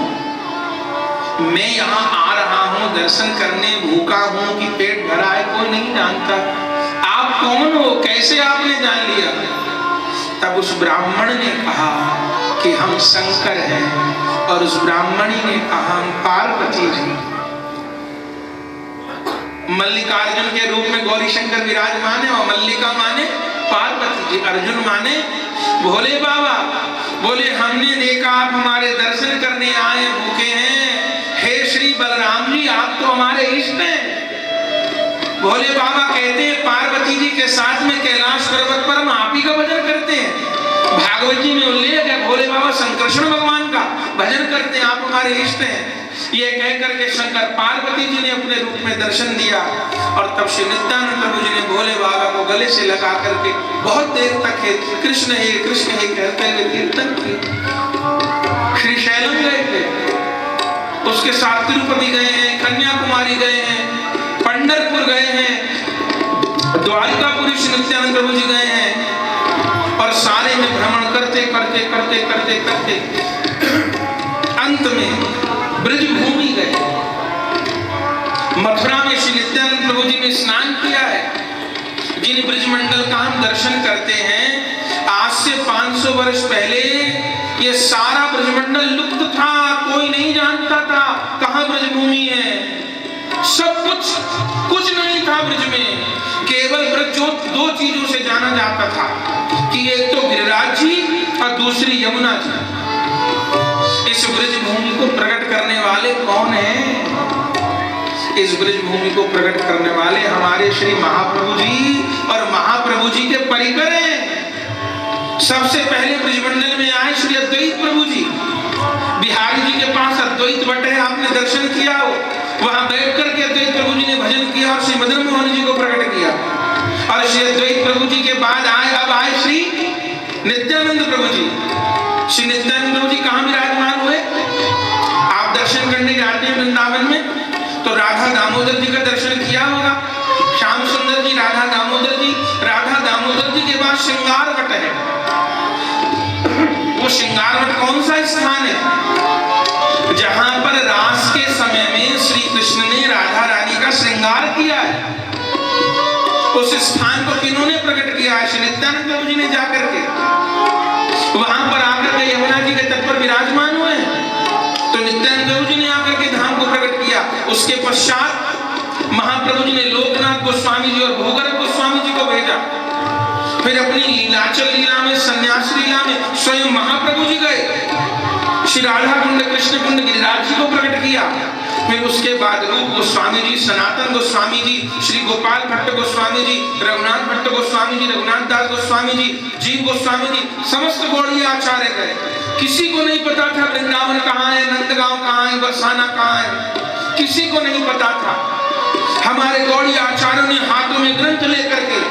मैं यहाँ आ रहा हूँ दर्शन करने, भूखा हूँ कि पेट भरा है, कोई नहीं जानता। आप कौन हो, कैसे आपने जान लिया। तब उस ब्राह्मण ने कहा कि हम शंकर हैं, और उस ब्राह्मणी ने कहा, हम पार्वती जी। मल्लिकार्जुन के रूप में गौरी शंकर विराजमान है, और मल्लिका माने पार्वती जी, अर्जुन माने भोले बाबा। बोले, हमने देखा आप हमारे दर्शन करने आए, भूखे हैं। हे श्री बलराम जी, आप तो हमारे इष्ट हैं। भोले बाबा कहते हैं, पार्वती जी के साथ में कैलाश पर्वत पर हम आप ही का भजन करते हैं। भागवत जी में उल्लेख है, भोले बाबा शंकरषण भगवान का भजन करते हैं, आप हमारे इष्ट हैं। ये कह करके शंकर पार्वती जी ने अपने रूप में दर्शन दिया, और तब श्री नित्यानंद प्रभु जी ने भोले बाबा को गले से लगा करके बहुत देर तक कृष्ण हे कहते हुए कीर्तन किया। श्री शैलम गए थे, उसके साथ तिरुपति गए हैं, कन्याकुमारी गए हैं, पंढरपुर गए हैं, द्वारिकापुरी श्री नित्यानंद प्रभु जी गए हैं, और सारे में भ्रमण करते करते करते करते करते अंत में ब्रज भूमि गए। मथुरा में श्री नित्यानंद प्रभु जी ने स्नान किया है। जिन ब्रज मंडल का हम दर्शन करते हैं, आज से 500 वर्ष पहले ये सारा ब्रजमंडल लुप्त था, कोई नहीं जानता था। था ब्रज में, केवल ब्रज जो दो चीजों से जाना जाता था कि एक तो गिरिराज जी और दूसरी यमुना जी। इस ब्रज भूमि को प्रकट करने वाले कौन हैं? इस ब्रज भूमि को प्रकट करने वाले हमारे श्री महाप्रभु जी और महाप्रभु जी के परिकर हैं। सबसे पहले ब्रजमंडल में आए श्री अद्वैत प्रभु जी। बिहारी जी के पास अद्वैत भट्ट है, आपने दर्शन किया हो। वहां बैठ करके अद्वैत प्रभु जी ने भजन किया और श्री मदन मोहन जी को प्रकट किया। और श्री अद्वैत प्रभु जी के बाद अब आए श्री नित्यानंद प्रभु जी। श्री नित्यानंद प्रभु जी कहाँ विराजमान हुए? आप दर्शन करने जाते हैं वृंदावन में तो राधा दामोदर जी का दर्शन किया होगा। श्याम सुंदर जी, राधा दामोदर जी। राधा दामोदर जी के बाद श्रृंगार वट है। वो श्रृंगार वट कौन सा स्थान है? जहां पर रास के समय में श्री कृष्ण ने राधा रानी का श्रृंगार किया है। उस स्थान को किन्होंने प्रकट किया है? श्री नित्यानंद प्रभु जी ने जाकर के वहां पर आकर के यमुना जी के तट पर विराजमान हुए हैं। तो नित्यानंद प्रभु जी ने आकर के धाम को प्रकट किया। उसके पश्चात महाप्रभु जी ने लोकनाथ गोस्वामी जी और भूगर्भ गोस्वामी जी को भेजा। फिर अपनी लीलाचल लीला में, संन्यास लीला में स्वयं महाप्रभु जी गए। श्री राधा कुंड, कृष्ण कुंड, गिरिराज जी को प्रकट किया। फिर उसके बाद रूप गोस्वामी जी, सनातन गोस्वामी जी, श्री गोपाल भट्ट गोस्वामी जी, रघुनाथ भट्ट गोस्वामी जी, रघुनाथ दास गोस्वामी जी, जीव गोस्वामी जी, समस्त गौड़ीय आचार्य गए। किसी को नहीं पता था वृंदावन कहाँ है, नंदगांव कहाँ है, बरसाना कहाँ है, किसी को नहीं पता था। हमारे गौड़ीय आचार्यों ने हाथों में ग्रंथ लेकर के,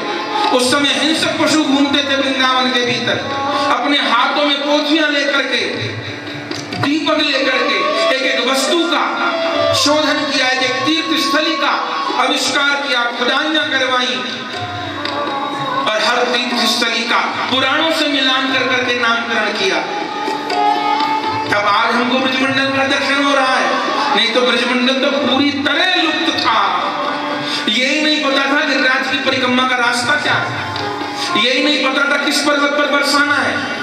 उस समय हिंसक पशु घूमते थे वृंदावन के भीतर, अपने हाथों में पोथियां लेकर के, दीपक लेकर के एक एक वस्तु का शोधन किया, एक तीर्थ स्थली का आविष्कार किया, खुदाइयां करवाई और हर तीर्थ स्थली का पुराणों से मिलान कर करके नामकरण किया। तब आज हमको ब्रजमंडल का दर्शन हो रहा है, नहीं तो ब्रजमंडल तो पूरी तरह लुप्त था। यही नहीं पता था गिरिराज की परिक्रमा का रास्ता क्या है, यही नहीं पता था किस पर्वत पर बरसाना है।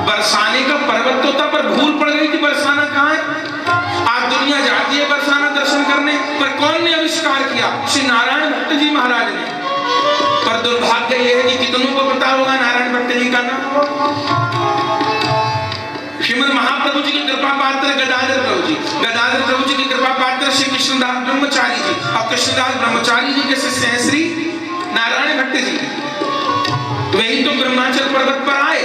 बरसाने का पर्वत तो था, पर भूल पड़ गई थी बरसाना कहाँ है। आज दुनिया जाती है बरसाना दर्शन करने, पर कौन ने आविष्कार किया? श्री नारायण भट्ट जी महाराज ने। पर दुर्भाग्य यह है कि कितनों को पता होगा नारायण भट्ट जी का नाम? श्रीमद महाप्रभु जी की कृपा पात्र गदाधर प्रभु जी, गदाधर प्रभु जी की कृपा पात्र श्री कृष्णदास ब्रह्मचारी जी, और कृष्णदास ब्रह्मचारी जी के शिष्य हैं श्री नारायण भट्ट जी। वही तो ब्रह्माचल पर्वत पर आए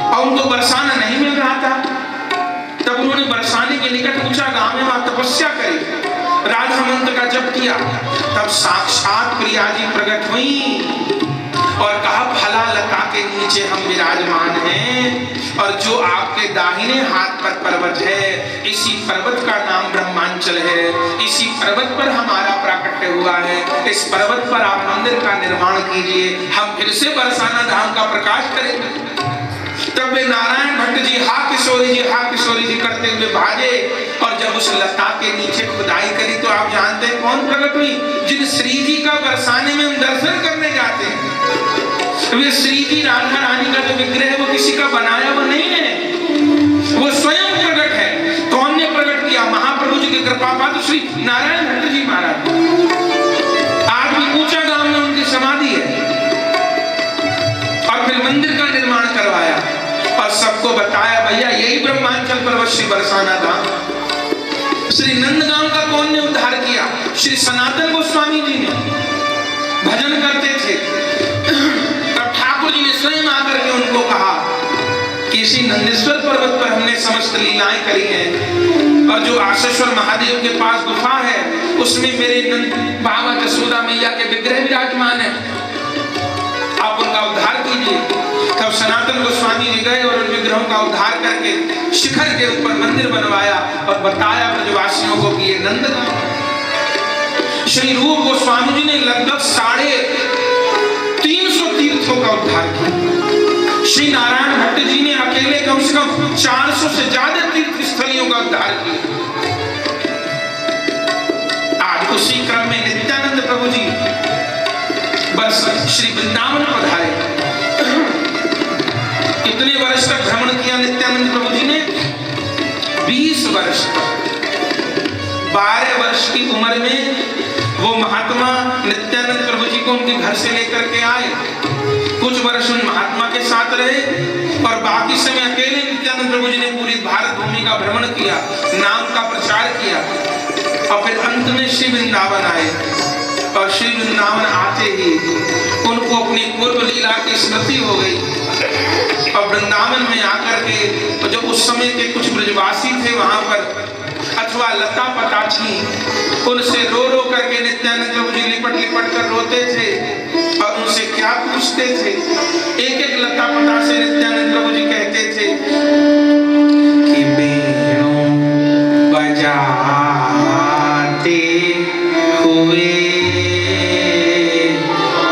और उनको बरसाना नहीं मिल रहा था। तब उन्होंने बरसाने के निकट ऊंचा गांव में वहां तपस्या करी, राधा मंत्र का जप किया। तब साक्षात प्रिया जी प्रकट हुई और कहा, फला लता के नीचे हम विराजमान हैं और जो आपके दाहिने हाथ पर पर्वत है, इसी पर्वत का नाम ब्रह्मांचल है, इसी पर्वत पर हमारा प्राकट्य हुआ है। इस पर्वत पर आप मंदिर का निर्माण कीजिए, हम फिर से बरसाना धाम का प्रकाश करेंगे। तब वे नारायण भट्ट जी हा किशोरी जी करते हुए भागे और जब उस लता के नीचे खुदाई करी तो आप जानते हैं कौन प्रकट हुई? जिन श्री जी का बरसाने में हम दर्शन करने जाते हैं, वे श्री जी राधा रानी का जो विग्रह है वो किसी का बनाया वो नहीं है, वो स्वयं प्रकट है। कौन ने प्रकट किया? महाप्रभु जी की कृपा पात्र श्री नारायण भट्ट जी महाराज। आज भी ऊंचा गांव में उनकी समाधि है। और फिर मंदिर का निर्माण करवाया और सबको बताया, भैया यही ब्रह्मांचल पर्वत श्री बरसाना था। श्री नंदगांव का कौन ने उद्धार किया? श्री सनातन गोस्वामी जी ने। भजन करते थे, तब ठाकुर जी ने स्वयं आकर के उनको कहा कि इसी नंदेश्वर पर्वत पर हमने समस्त लीलाएं करी हैं और जो आशेश्वर महादेव के पास गुफा है उसमें मेरे बाबा जसोदा मैया के विग्रह विराजमान है, आप उनका उद्धार कीजिए। तब सनातन गोस्वामी जी गए और उन विग्रहों का उद्धार करके शिखर के ऊपर मंदिर बनवाया और बताया ब्रजवासियों को कि ये नंदगांव। श्री रूप गोस्वामी जी ने लगभग 350 तीर्थों का उद्धार किया। श्री नारायण भट्ट जी ने अकेले कम से कम 400 से ज्यादा तीर्थ स्थलियों का उद्धार किया। आज उसी क्रम में नित्यानंद प्रभु जी बस श्री वृंदावन पधारे। कितने वर्ष तक भ्रमण किया नित्यानंद प्रभु जी ने? 20 वर्ष। 12 वर्ष की उम्र में वो महात्मा नित्यानंद प्रभु जी को उनके घर से लेकर के आए। कुछ वर्ष उन महात्मा के साथ रहे और बाकी समय अकेले नित्यानंद प्रभु जी ने पूरी भारत भूमि का भ्रमण किया, नाम का प्रचार किया और फिर अंत में श्री वृंदावन आए। और श्री वृंदावन आते ही उनको अपनी पूर्व लीला की स्मृति हो गई और वृंदावन में आकर के जो उस समय के कुछ ब्रजवासी थे वहां पर अथवा लता पता थी, उनसे रो रो करके नित्यानंद प्रभु जी लिपट लिपट कर रोते थे और उनसे क्या पूछते थे। एक एक लता पता से नित्यानंद प्रभु जी कहते थे कि बेणु बजाते हुए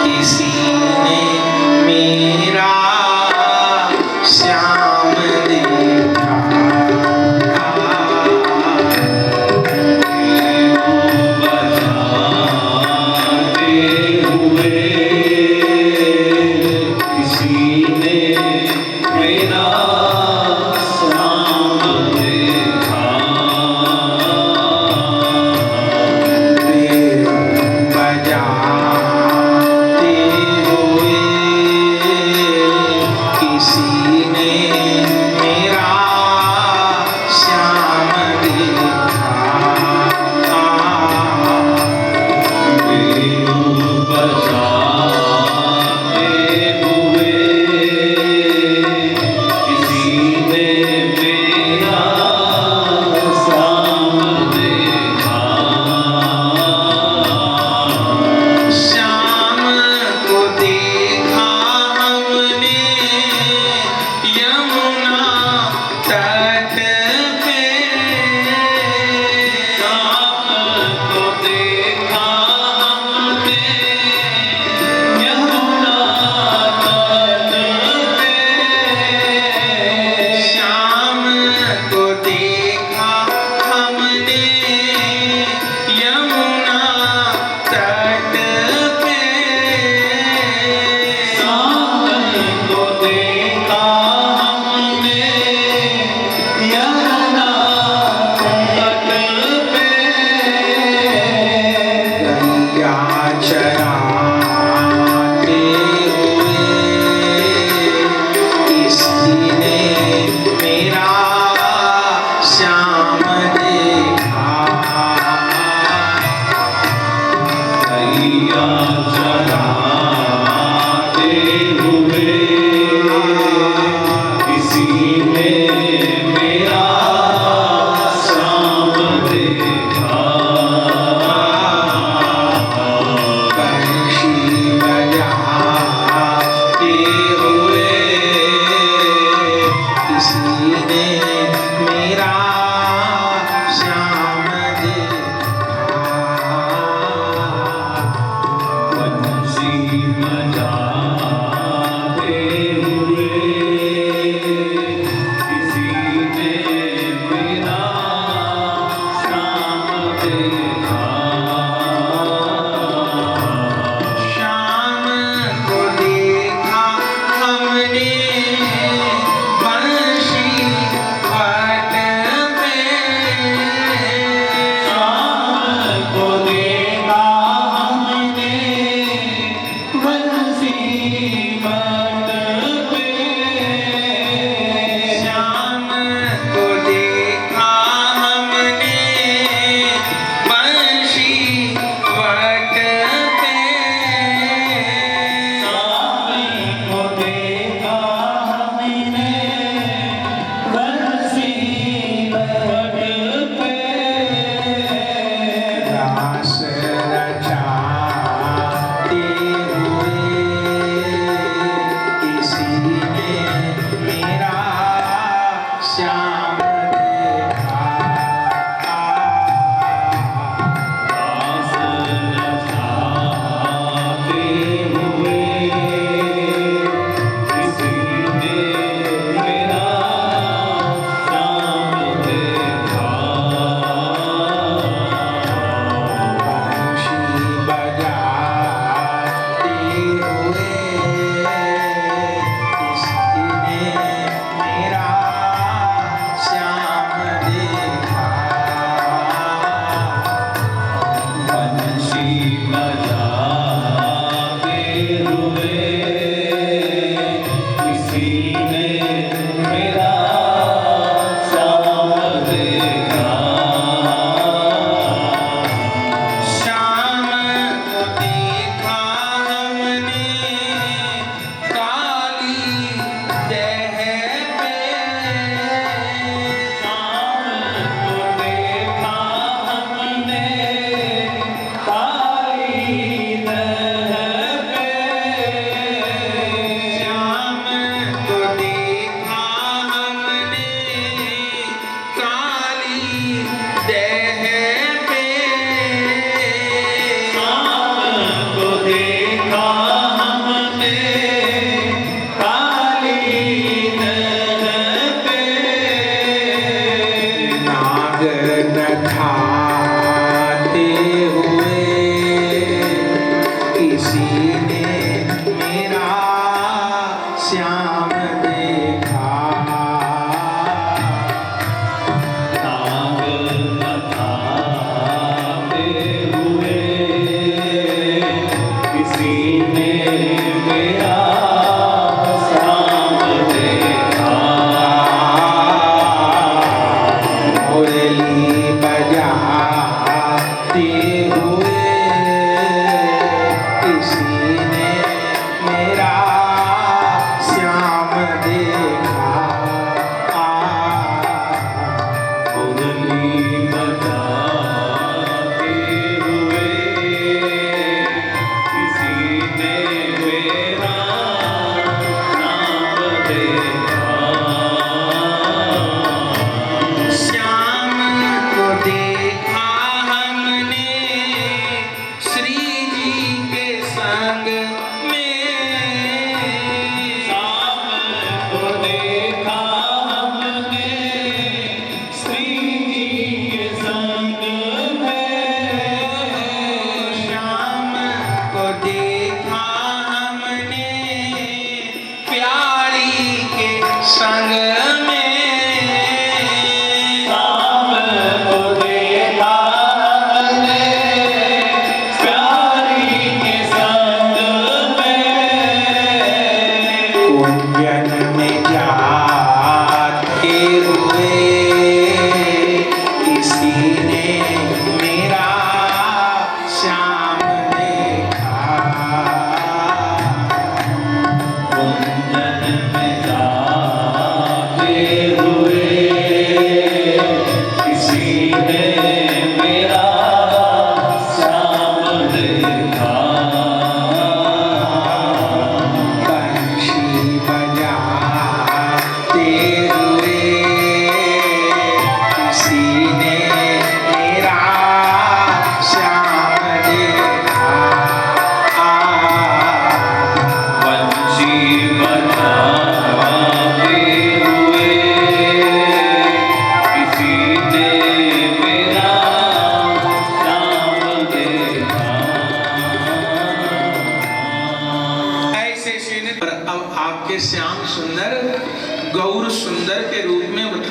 किसी ने मेरा श्याम देखा। किसी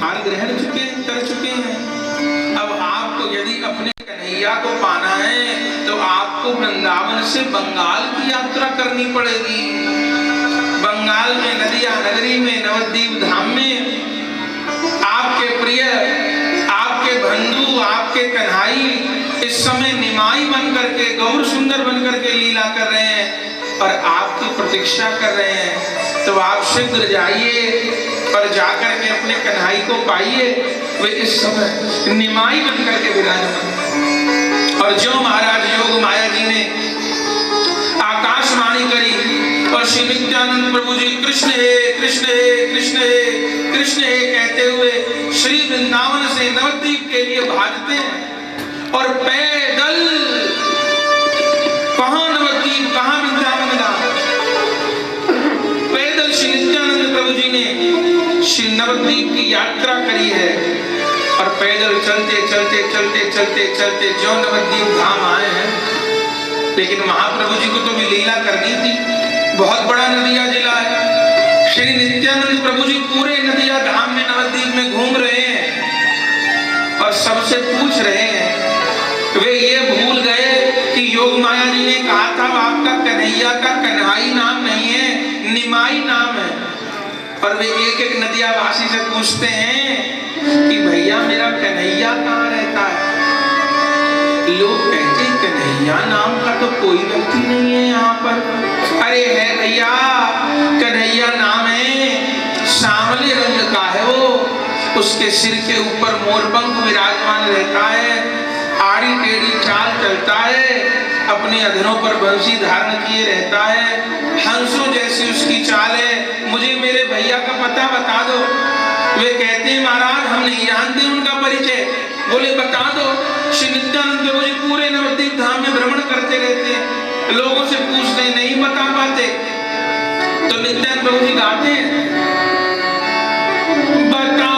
भार ग्रहण कर चुके हैं। अब आपको यदि अपने कन्हैया को पाना है तो आपको वृंदावन से बंगाल की यात्रा करनी पड़ेगी। बंगाल में नदिया नगरी में नवद्वीप धाम में आपके प्रिय, आपके बंधु, आपके कन्हाई इस समय निमाई बन करके, गौर सुंदर बन करके लीला कर रहे हैं और आपकी प्रतीक्षा कर रहे हैं। तो आप शीघ्र जाइए और जाकर के अपने कन्हाई को पाइए। वे इस समय निमाई बन करके विराजमान। और जो महाराज योग माया जी ने आकाशवाणी करी और श्री नित्यानंद प्रभु जी कृष्ण है कृष्ण है कृष्ण है कृष्ण है कहते हुए श्री वृंदावन से नवद्वीप के लिए भागते हैं। और पैदल, कहां नवद्वीप कहां वृंदावन धाम, पैदल श्री नित्यानंद प्रभु जी ने श्री नवद्वीप की यात्रा करी है। और पैदल चलते चलते चलते चलते चलते जो नवद्वीप धाम आए हैं। लेकिन महाप्रभु जी को तो भी लीला करनी थी, बहुत बड़ा नदिया जिला है। श्री नित्यानंद प्रभु जी पूरे नदिया धाम में नवद्वीप में घूम रहे हैं और सबसे पूछ रहे हैं। वे ये भूल गए कि योग माया जी ने कहा था आपका कन्हैया का कन्हाई नाम नहीं है, निमाई नाम है। और वे एक एक नदिया वासी से पूछते हैं कि भैया मेरा कन्हैया कहाँ रहता है। लोग कहते हैं कन्हैया नाम का तो कोई व्यक्ति नहीं है यहाँ पर। अरे है भैया, कन्हैया नाम है, सांवले रंग का है वो, उसके सिर के ऊपर मोरपंख विराजमान रहता है, आड़ी टेढ़ी चाल चलता है, अपने अधरों पर बंसी धारण किए रहता है, हंसों जैसी उसकी चाल है। मुझे मेरे भैया का पता बता दो। वे कहते हैं महाराज हम नहीं जानते उनका परिचय। बोले बता दो। श्री नित्यानंद प्रभु जी पूरे नवद्वीप धाम में भ्रमण करते रहते हैं, लोगों से पूछते नहीं बता पाते। तो नित्यानंद प्रभु जी गाते हैं बता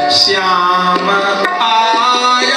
श्याम आया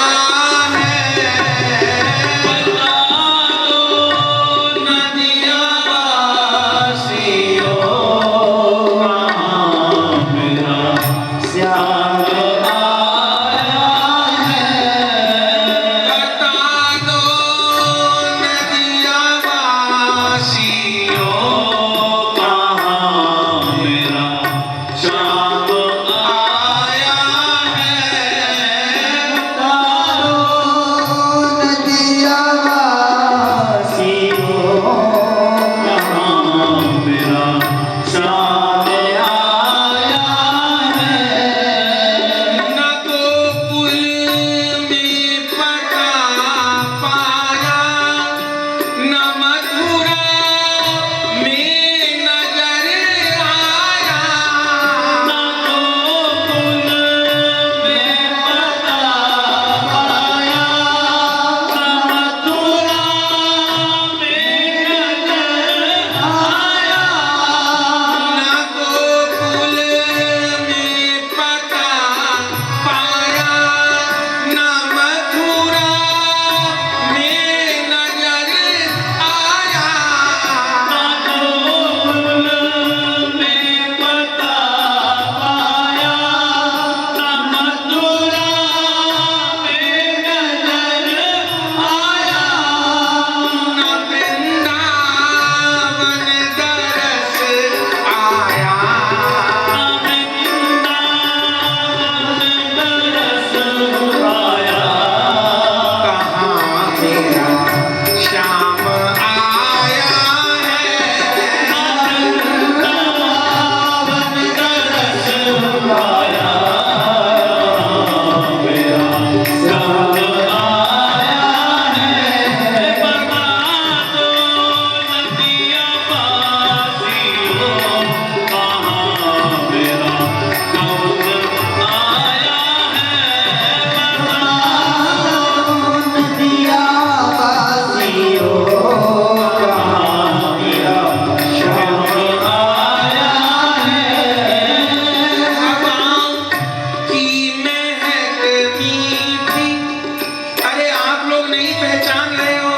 नहीं पहचान रहे हो,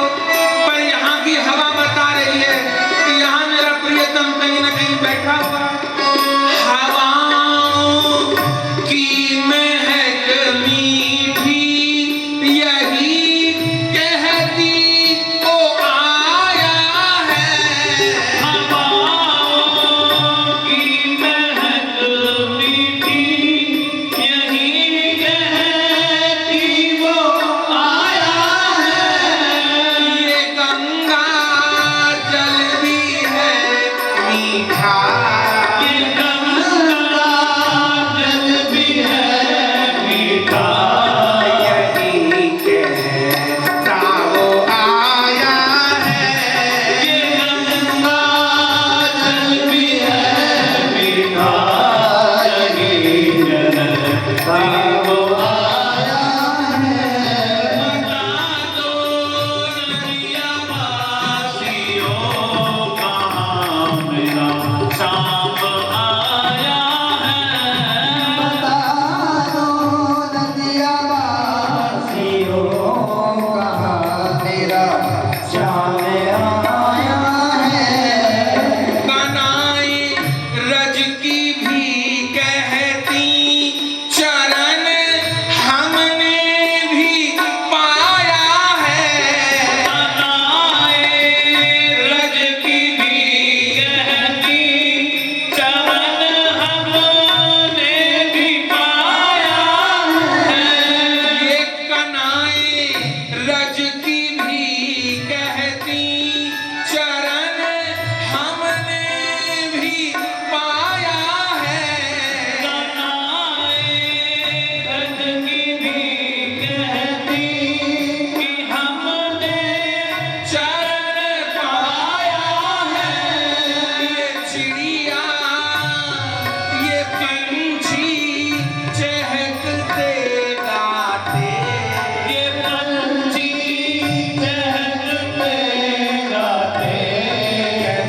पर यहाँ की हवा बता रही है कि यहाँ मेरा प्रियतम कहीं न कहीं बैठा हुआ है। हवाओं की महक मीठी यही कहती ओ आया है। हवाओं की महक मीठी यही कहती वो आया है। ये गंगा जल भी है मीठा, ये गंगा जल भी है मीठा, यही कहता वो आया है। ये गंगा जल भी है मीठा, यही कहता वो आया है। बता दो नदिया वासियों कहाँ मेरा सांप आया है। बता दो नदिया वासियों कहाँ तेरा श्याम आया है। कनाई रज की भी कहती चरण हमने भी पाया है। बनाए रज की भी कहती चरण हमने भी पाया है। ये कनाई रज की भी कहती चरण हमने भी पाया है। बनाए रज की भी कहती कि हमने चरण पाया है। ये चिड़िया ये पंछी चहकते गाते, ये पंछी चहकते गाते,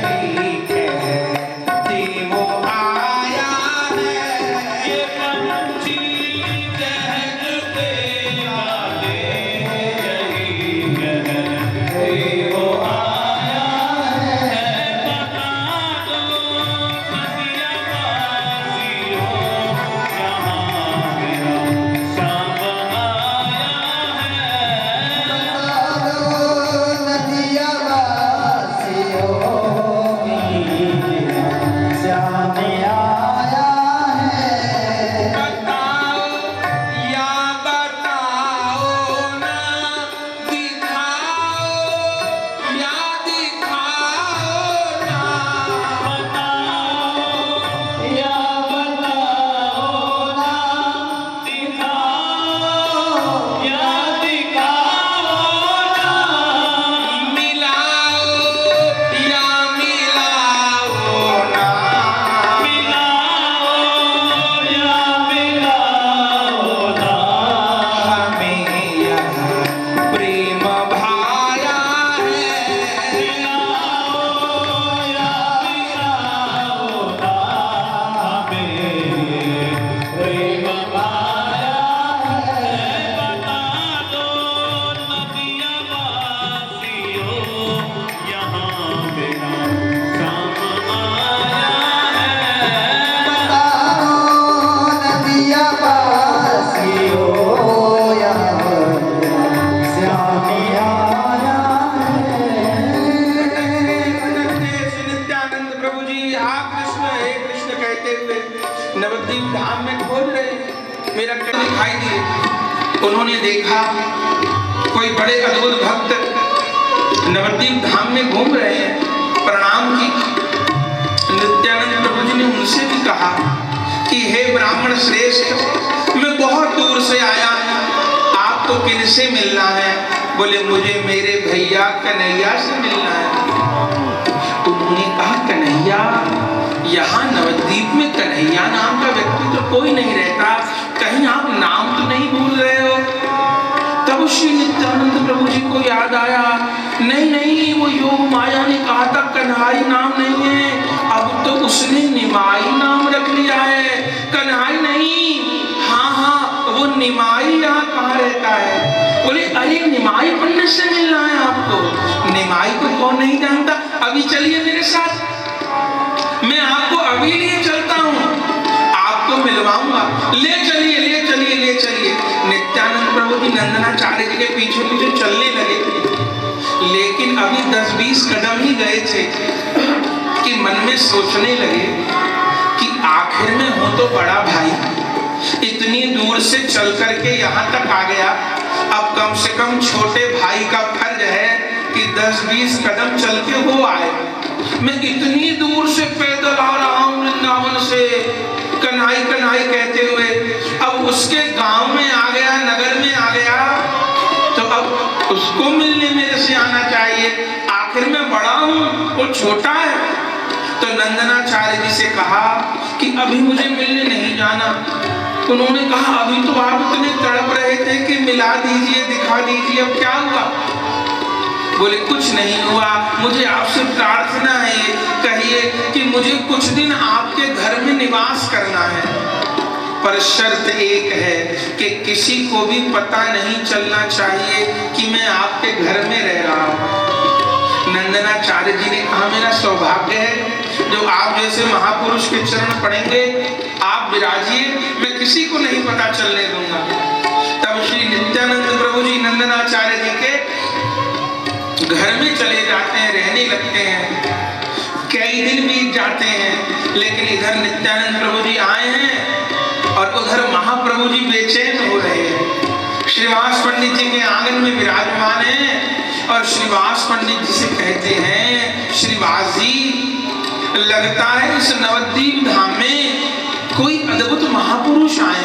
यही कहती वो आया है। ये पंछी चहकते गाते, यही कहते वो आया है। बता दो नदिया वासियों यहाँ मेरा सांप आया है। बता दो नदिया वासियों तेरा श्याम आया है। बताओ या बताओ ना, दिखाओ या दिखाओ ना। बताओ या बताओ ना, दिखाओ या दिखाओ ना। मिलाओ या मिलाओ ना। मिलाओ या मिलाओ ना। हमें यह प्रेम भाया है। मिलाओ या मिलाओ ना। हमें प्रेम पाया है। बता दो नदिया वासियों यहाँ मेरा सांप आया है। बता दो नदिया वासियों यहाँ श्याम आया है। श्री नित्यानंद प्रभु जी आप कृष्ण हे कृष्ण कहते हुए नवद्वीप धाम में खोज रहे हैं। मेरा कट दिखाई दिए। उन्होंने देखा कोई बड़े अद्भुत भक्त नवद्वीप धाम में घूम रहे हैं, प्रणाम की। नित्यानंद प्रभु जी ने उनसे भी कहा कि हे ब्राह्मण श्रेष्ठ, मैं बहुत दूर से आया हूँ, आपको किनसे मिलना है? बोले मुझे मेरे भैया कन्हैया से मिलना है। उन्होंने कहा कन्हैया, यहाँ नवद्वीप में कन्हैया नाम का व्यक्ति तो कोई नहीं रहता, कहीं आप नाम तो नहीं भूल रहे हो? तब श्री नित्यानंद प्रभु जी को याद आया, नहीं नहीं, वो योग माया ने कहा था कन्हाई नाम नहीं है, अब तो उसने निमाई नाम रख लिया है, कन्हाई नहीं। हाँ हाँ, वो निमाई यहाँ कहाँ रहता है? बोले अरे निमाई पंडित से मिलना है आपको? निमाई को कौन नहीं जानता? अभी चलिए मेरे साथ, मैं आपको अभी लिए चलता हूँ, आपको मिलवाऊंगा। ले चलिए ले चलिए ले चलिए। नित्यानंद प्रभु जी नंदनाचार्य जी के पीछे पीछे चलने लगे, लेकिन अभी 10-20 कदम ही गए थे कि मन में सोचने लगे कि आखिर में हो तो बड़ा भाई, इतनी दूर से चल करके यहाँ तक आ गया, अब कम से कम छोटे भाई का फर्ज है कि 10-20 कदम चल के वो आए। मैं इतनी दूर से पैदल आ रहा हूँ वृंदावन से, कन्हई कन्हई कहते हुए, अब उसके गांव में आ गया, नगर में आ गया, तो अब उसको मिलने मेरे से आना चाहिए। आखिर में बड़ा हूँ, वो छोटा है। तो नंदनाचार्य जी से कहा कि अभी मुझे मिलने नहीं जाना। उन्होंने कहा अभी तो आप इतने तड़प रहे थे कि मिला दीजिए, दिखा दीजिए, अब क्या हुआ? बोले कुछ नहीं हुआ, मुझे आपसे प्रार्थना है, कहिए कि मुझे कुछ दिन आपके घर में निवास करना है, पर शर्त एक है कि किसी को भी पता नहीं चलना चाहिए कि मैं आपके घर में रह रहा हूँ। नंदनाचार्य जी ने कहा मेरा सौभाग्य है जो आप जैसे महापुरुष के चरण पड़ेंगे, आप विराजिए, मैं किसी को नहीं पता चलने दूंगा। तब श्री नित्यानंद प्रभु जी नंदनाचार्य जी के घर में चले जाते हैं, रहने लगते हैं। कई दिन बीत जाते हैं, लेकिन इधर नित्यानंद प्रभु जी आए हैं और उधर महाप्रभु जी बेचैन हो रहे हैं। श्रीवास पंडित जी के आंगन में विराजमान हैं और श्रीवास पंडित जी से कहते हैं, श्रीवास जी लगता है इस नवद्वीप धाम में कोई अद्भुत महापुरुष आए।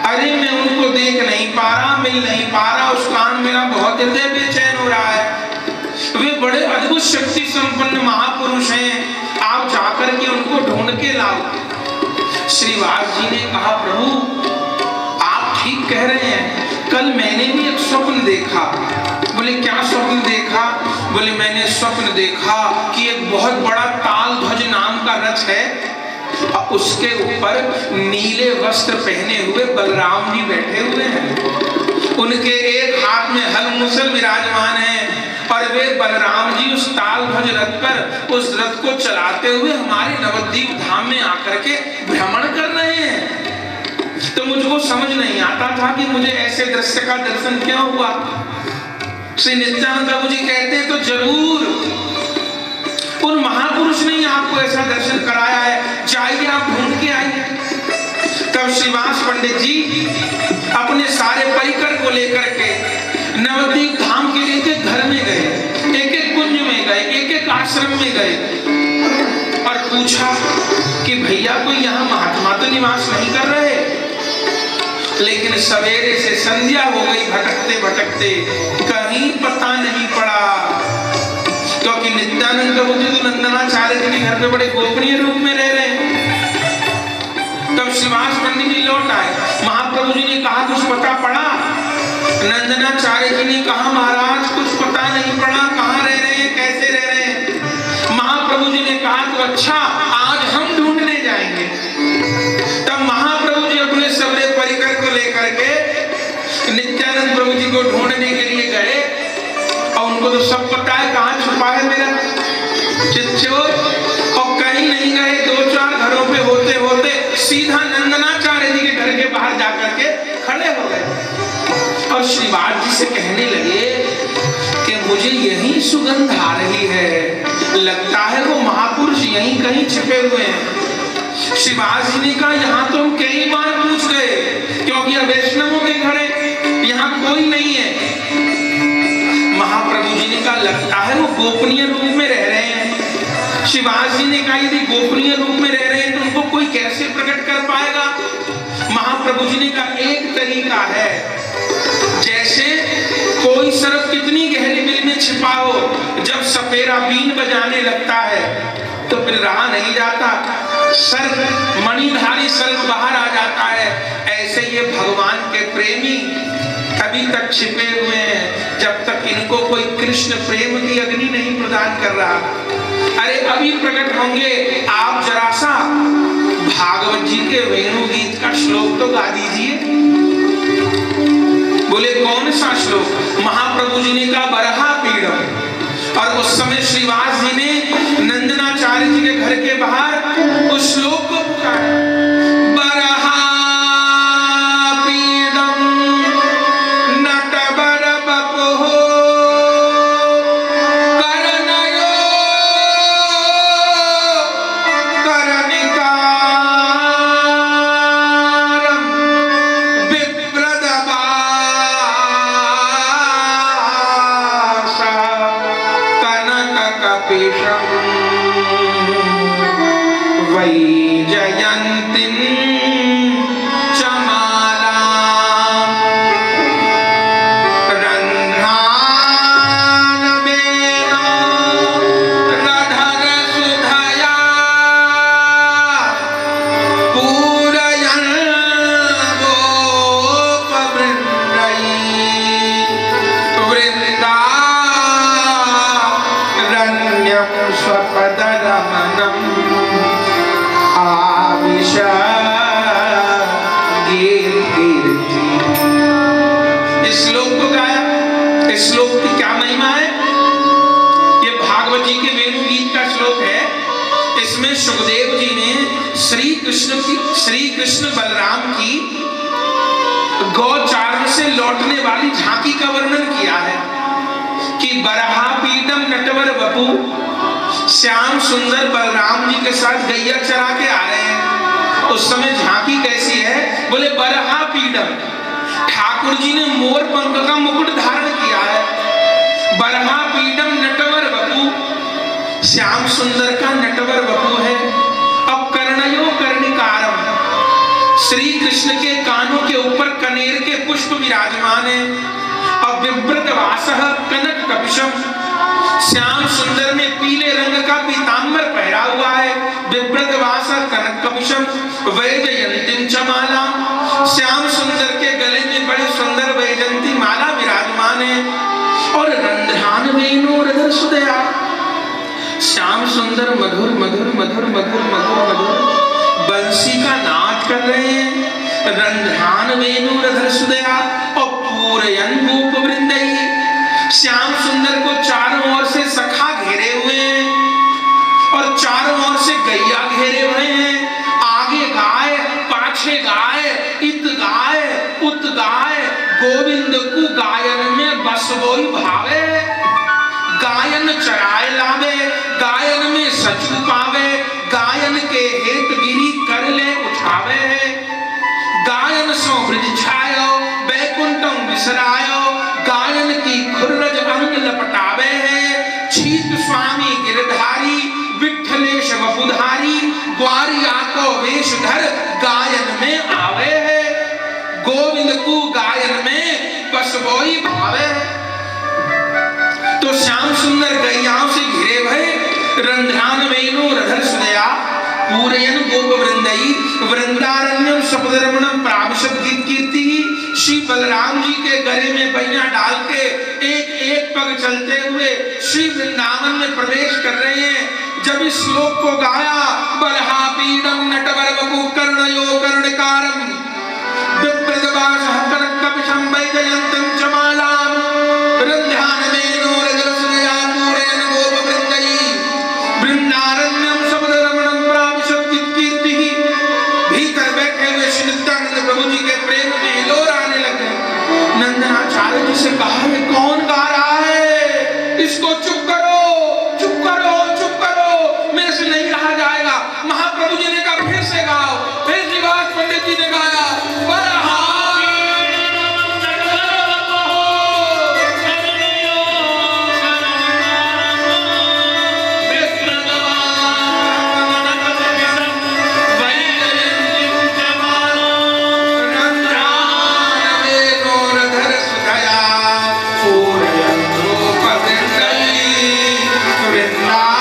अरे मैं उनको देख नहीं पा रहा, मिल नहीं पा रहा, उस कारण मेरा बहुत हृदय बेचैन हो रहा है। वे बड़े अद्भुत शक्ति संपन्न महापुरुष हैं, आप जाकर के उनको ढूंढ के लाओ। श्रीवास जी ने कहा प्रभु आप ठीक कह रहे हैं, कल मैंने भी एक स्वप्न देखा। बोले क्या स्वप्न देखा? बोले मैंने स्वप्न देखा कि एक बहुत बड़ा ताल ध्वज नाम का रथ है और उसके ऊपर नीले वस्त्र पहने हुए बलराम जी बैठे हुए हैं। उनके एक हाथ में हल मुसल विराजमान है और वे बलराम जी उस ताल ध्वज रथ पर उस रथ को चलाते हुए हमारे नवद्वीप धाम में आकर के भ्रमण कर रहे हैं। तो मुझको समझ नहीं आता था कि मुझे ऐसे दृश्य का दर्शन क्यों हुआ। श्री नित्यानंद प्रभु जी कहते हैं तो जरूर उन महापुरुष ने आपको ऐसा दर्शन कराया है, जाइए आप ढूंढ के आइए। तब श्रीवास पंडित जी अपने सारे परिकर को लेकर के नवद्वीप धाम के लिए घर में गए, एक एक कुंज में गए, एक एक आश्रम में गए और पूछा कि भैया कोई यहाँ महात्मा तो निवास नहीं कर रहे। लेकिन सवेरे से संध्या हो गई, भटकते भटकते कहीं पता नहीं पड़ा, क्योंकि नित्यानंद प्रभु जी तो नंदनाचार्य जी के घर पे बड़े गोपनीय रूप में रह रहे हैं। तब श्रीवास पंडित जी लौट आए, महाप्रभु जी ने कहा कुछ पता पड़ा? नंदनाचार्य जी ने कहा महाराज कुछ पता नहीं पड़ा, कहाँ रह रहे हैं, कैसे रह रहे हैं। महाप्रभु जी ने कहा तो अच्छा आज हम ढूंढने जाएंगे। तब महाप्रभु जी अपने सबरे परिकर को लेकर के नित्यानंद प्रभु जी को ढूंढने के लिए गए और उनको तो सब पता है कहाँ छुपा है मेरा चिच्चोर, और कहीं नहीं गए। 2-4 घरों पे होते होते सीधा नंदनाचार्य जी के घर के बाहर जाकर के खड़े हो गए और श्रीवास जी से कहने लगे कि मुझे यही सुगंध आ रही है, लगता है वो महापुरुष यहीं कहीं छिपे हुए हैं। श्रीवास जी ने कहा यहाँ तो हम कई बार पूछ गए, क्योंकि वैष्णवों के घर यहाँ कोई नहीं है। महाप्रभु जी ने कहा लगता है वो गोपनीय रूप में रह रहे हैं। श्रीवास जी ने कहा यदि गोपनीय रूप में रह रहे हैं तो उनको कोई कैसे प्रकट कर पाएगा? महाप्रभु जी ने कहा एक तरीका है, जैसे कोई सर्प कितनी गहरी बिल में छिपा हो, जब सपेरा बीन बजाने लगता है तो फिर रहा नहीं जाता, सर्प मणिधारी सर्प बाहर आ जाता है। ऐसे ये भगवान के प्रेमी अभी तक छिपे हुए हैं, जब तक इनको कोई कृष्ण प्रेम की अग्नि नहीं प्रदान कर रहा। अरे अभी प्रकट होंगे। आप जरा सा भागवत जी के वेणु गीत का श्लोक तो गा दीजिए। बोले कौन सा श्लोक? महाप्रभु जी ने कहा बरहा पीड़म, और उस समय श्रीवास जी ने नंदनाचार्य जी के घर के बाहर उस श्लोक को पुकारा, बरहा पीड़म नटवर बपो करनयो करनिकारम विप्रदवासा कनककपिशं वैजयन्तीं च मालां रन्ध्रानवेन रधरसुधया पूरयन् गोपवृन्दैः वृन्दारण्यं स्वपदरमणम् आविश कीर्ति। इस श्लोक को गाया। इस श्लोक की क्या महिमा है? ये भागवत जी के वेणु गीत का श्लोक है। इसमें सुखदेव जी ने श्री कृष्ण बलराम की गौचारण से लौटने वाली झांकी का वर्णन किया है कि बरहा पीडम नटवर वपु, श्याम सुंदर बलराम जी के साथ गैया चरा के आ रहे हैं। उस समय झांकी कैसी है? बोले बरहा पीडम, ठाकुर जी ने मोर पंख का मुकुट धारण किया है। बरहा पीडम नटवर वपु, श्याम सुंदर का नटवर वपु है। अब कर्णयो कर्णिकारम, श्री कृष्ण के कानों के ऊपर कनेर के पुष्प विराजमान है। अब विव्रत वासः कनक कपिशम, श्याम सुंदर ने पीले रंग का पीतांबर पहरा हुआ है। विव्रत वासः कनक कपिशम वैजयन्तीं च माला, श्याम सुंदर के गले में बड़ी सुंदर वैजयंती माला विराजमान है। और रंध्रान वेणु रधर सुदया, श्याम सुंदर मधुर मधुर मधुर मधुर मधुर मधुर बंसी का नाच कर रहे हैं। रंध्रान वेणु रधर सुदया और पूरयन् गोपवृन्दैः, श्याम सुंदर को चारों ओर से सखा घेरे हुए हैं और चारों ओर से गैया घेरे हुए हैं। आगे गाय, पाछे गाय, इत गाय, उत गाय, गोविंद को गायन में बस बोई भावे। गायन चराए लावे, गायन में सचु पावे, गायन के हेत गिरी कर ले उठावे। गायन सो ब्रज छायो बैकुंठम विसरायो, गायन की खुर्रज अंग लपटावे है। छीत स्वामी गिरधारी विठलेश वपुधारी, ग्वारिया को वेशधर गायन में आवे है। गोविंद को गायन में बस बोई भावे। तो श्याम सुंदर गैयाओं से घिरे भय, रंध्रान वेणु रधर सुदया पूरयन् गोपवृन्दैः वृंदारण्यम सपदरमणम प्राविशत कीर्ति। श्री बलराम जी के गले में बैया डाल के एक एक पग चलते हुए श्री वृंदावन में प्रवेश कर रहे हैं। जब इस श्लोक को गाया, बरहा पीडम नटवर वपु कर्णयो कर्णिकारम विप्रदवासः कनककपिशं वैजयन्तीं च मालां रंध्रान वेणु रधर सुदया पूरयन् गोपवृन्दैः वृंदारण्यम सपदरमणम प्राविशत कीर्ति। भीतर बैठे हुए श्री नित्यानंद प्रभु जी के प्रेम में हिलोर आने लगे। नंदनाचार्य जी से कहा, ये कौन गा रहा है? इसको चुप करो, चुप करो, चुप करो, मेरे से नहीं रहा जाएगा। महाप्रभु जी ने कहा फिर से गाओ। फिर श्रीवास पंडित जी ने गाया, बरहा वृंदा